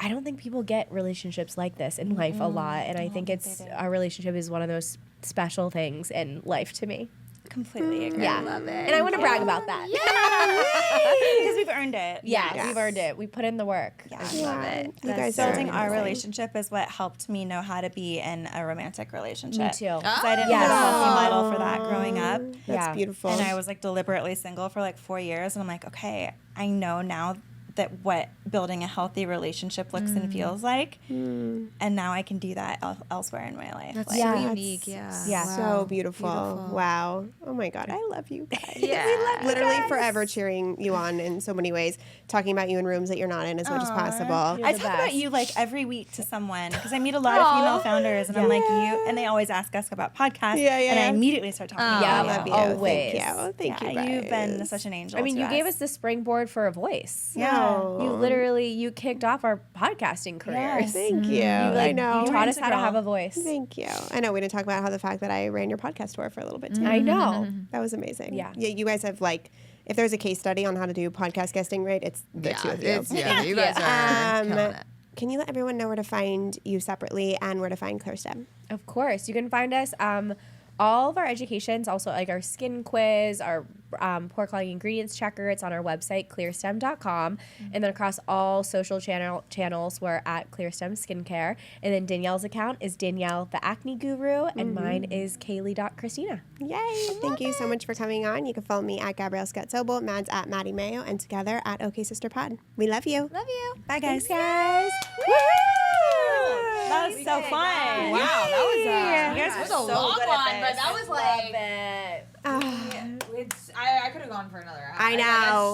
I don't think people get relationships like this in life a lot. And I think our relationship is one of those special things in life to me. Completely agree. Yeah. I love it. And I want to brag about that. Because we've earned it. Yeah, we've earned it. We put in the work. Yeah. I love it. You guys Building are our amazing. relationship is what helped me know how to be in a romantic relationship. Me too. Because I didn't have a healthy model for that growing up. That's Yeah. beautiful. And I was like deliberately single for like 4 years. And I'm like, okay, I know now that what building a healthy relationship looks and feels like. And now I can do that elsewhere in my life. That's Like, so Yeah. unique. Yeah. Yeah. So beautiful. Wow. Oh my God. I love you guys. Yeah. We love literally forever cheering you on in so many ways, talking about you in rooms that you're not in as much as possible. I the talk about best. you like every week to someone because I meet a lot of female founders and I'm like you, and they always ask us about podcasts. Yeah, yeah, And I yeah. immediately start talking Yeah, about I love you. always. Thank you. Thank you. You've been guys. such an angel. I mean, to you gave us the springboard for a voice. Yeah. You kicked off our podcasting careers. Yes. Thank you. Like, I know. You taught us how to integral. have a voice. Thank you. I know we didn't talk about how the fact that I ran your podcast tour for a little bit too. I know. That was amazing. Yeah. You guys have like if there's a case study on how to do podcast guesting right, it's the two of you. You guys are killing it. Can you let everyone know where to find you separately and where to find CLEARSTEM? Of course. You can find us all of our educations, also like our skin quiz, our pore clogging ingredients checker. It's on our website, clearstem.com. And then across all social channels, we're at ClearStem Skincare. And then Danielle's account is Danielle, the Acne Guru. And mine is Kayleigh.Christina. Yay. Thank you so much for coming on. You can follow me at Gabrielle Scott Sobel, Mads at Mady Mayo, and together at OK Sister Pod. We love you. Love you. Bye, guys. Thanks, guys. That was so fun. Wow, that was You guys that was were a so long good at one, this. but that was like I could have gone for another hour. I know.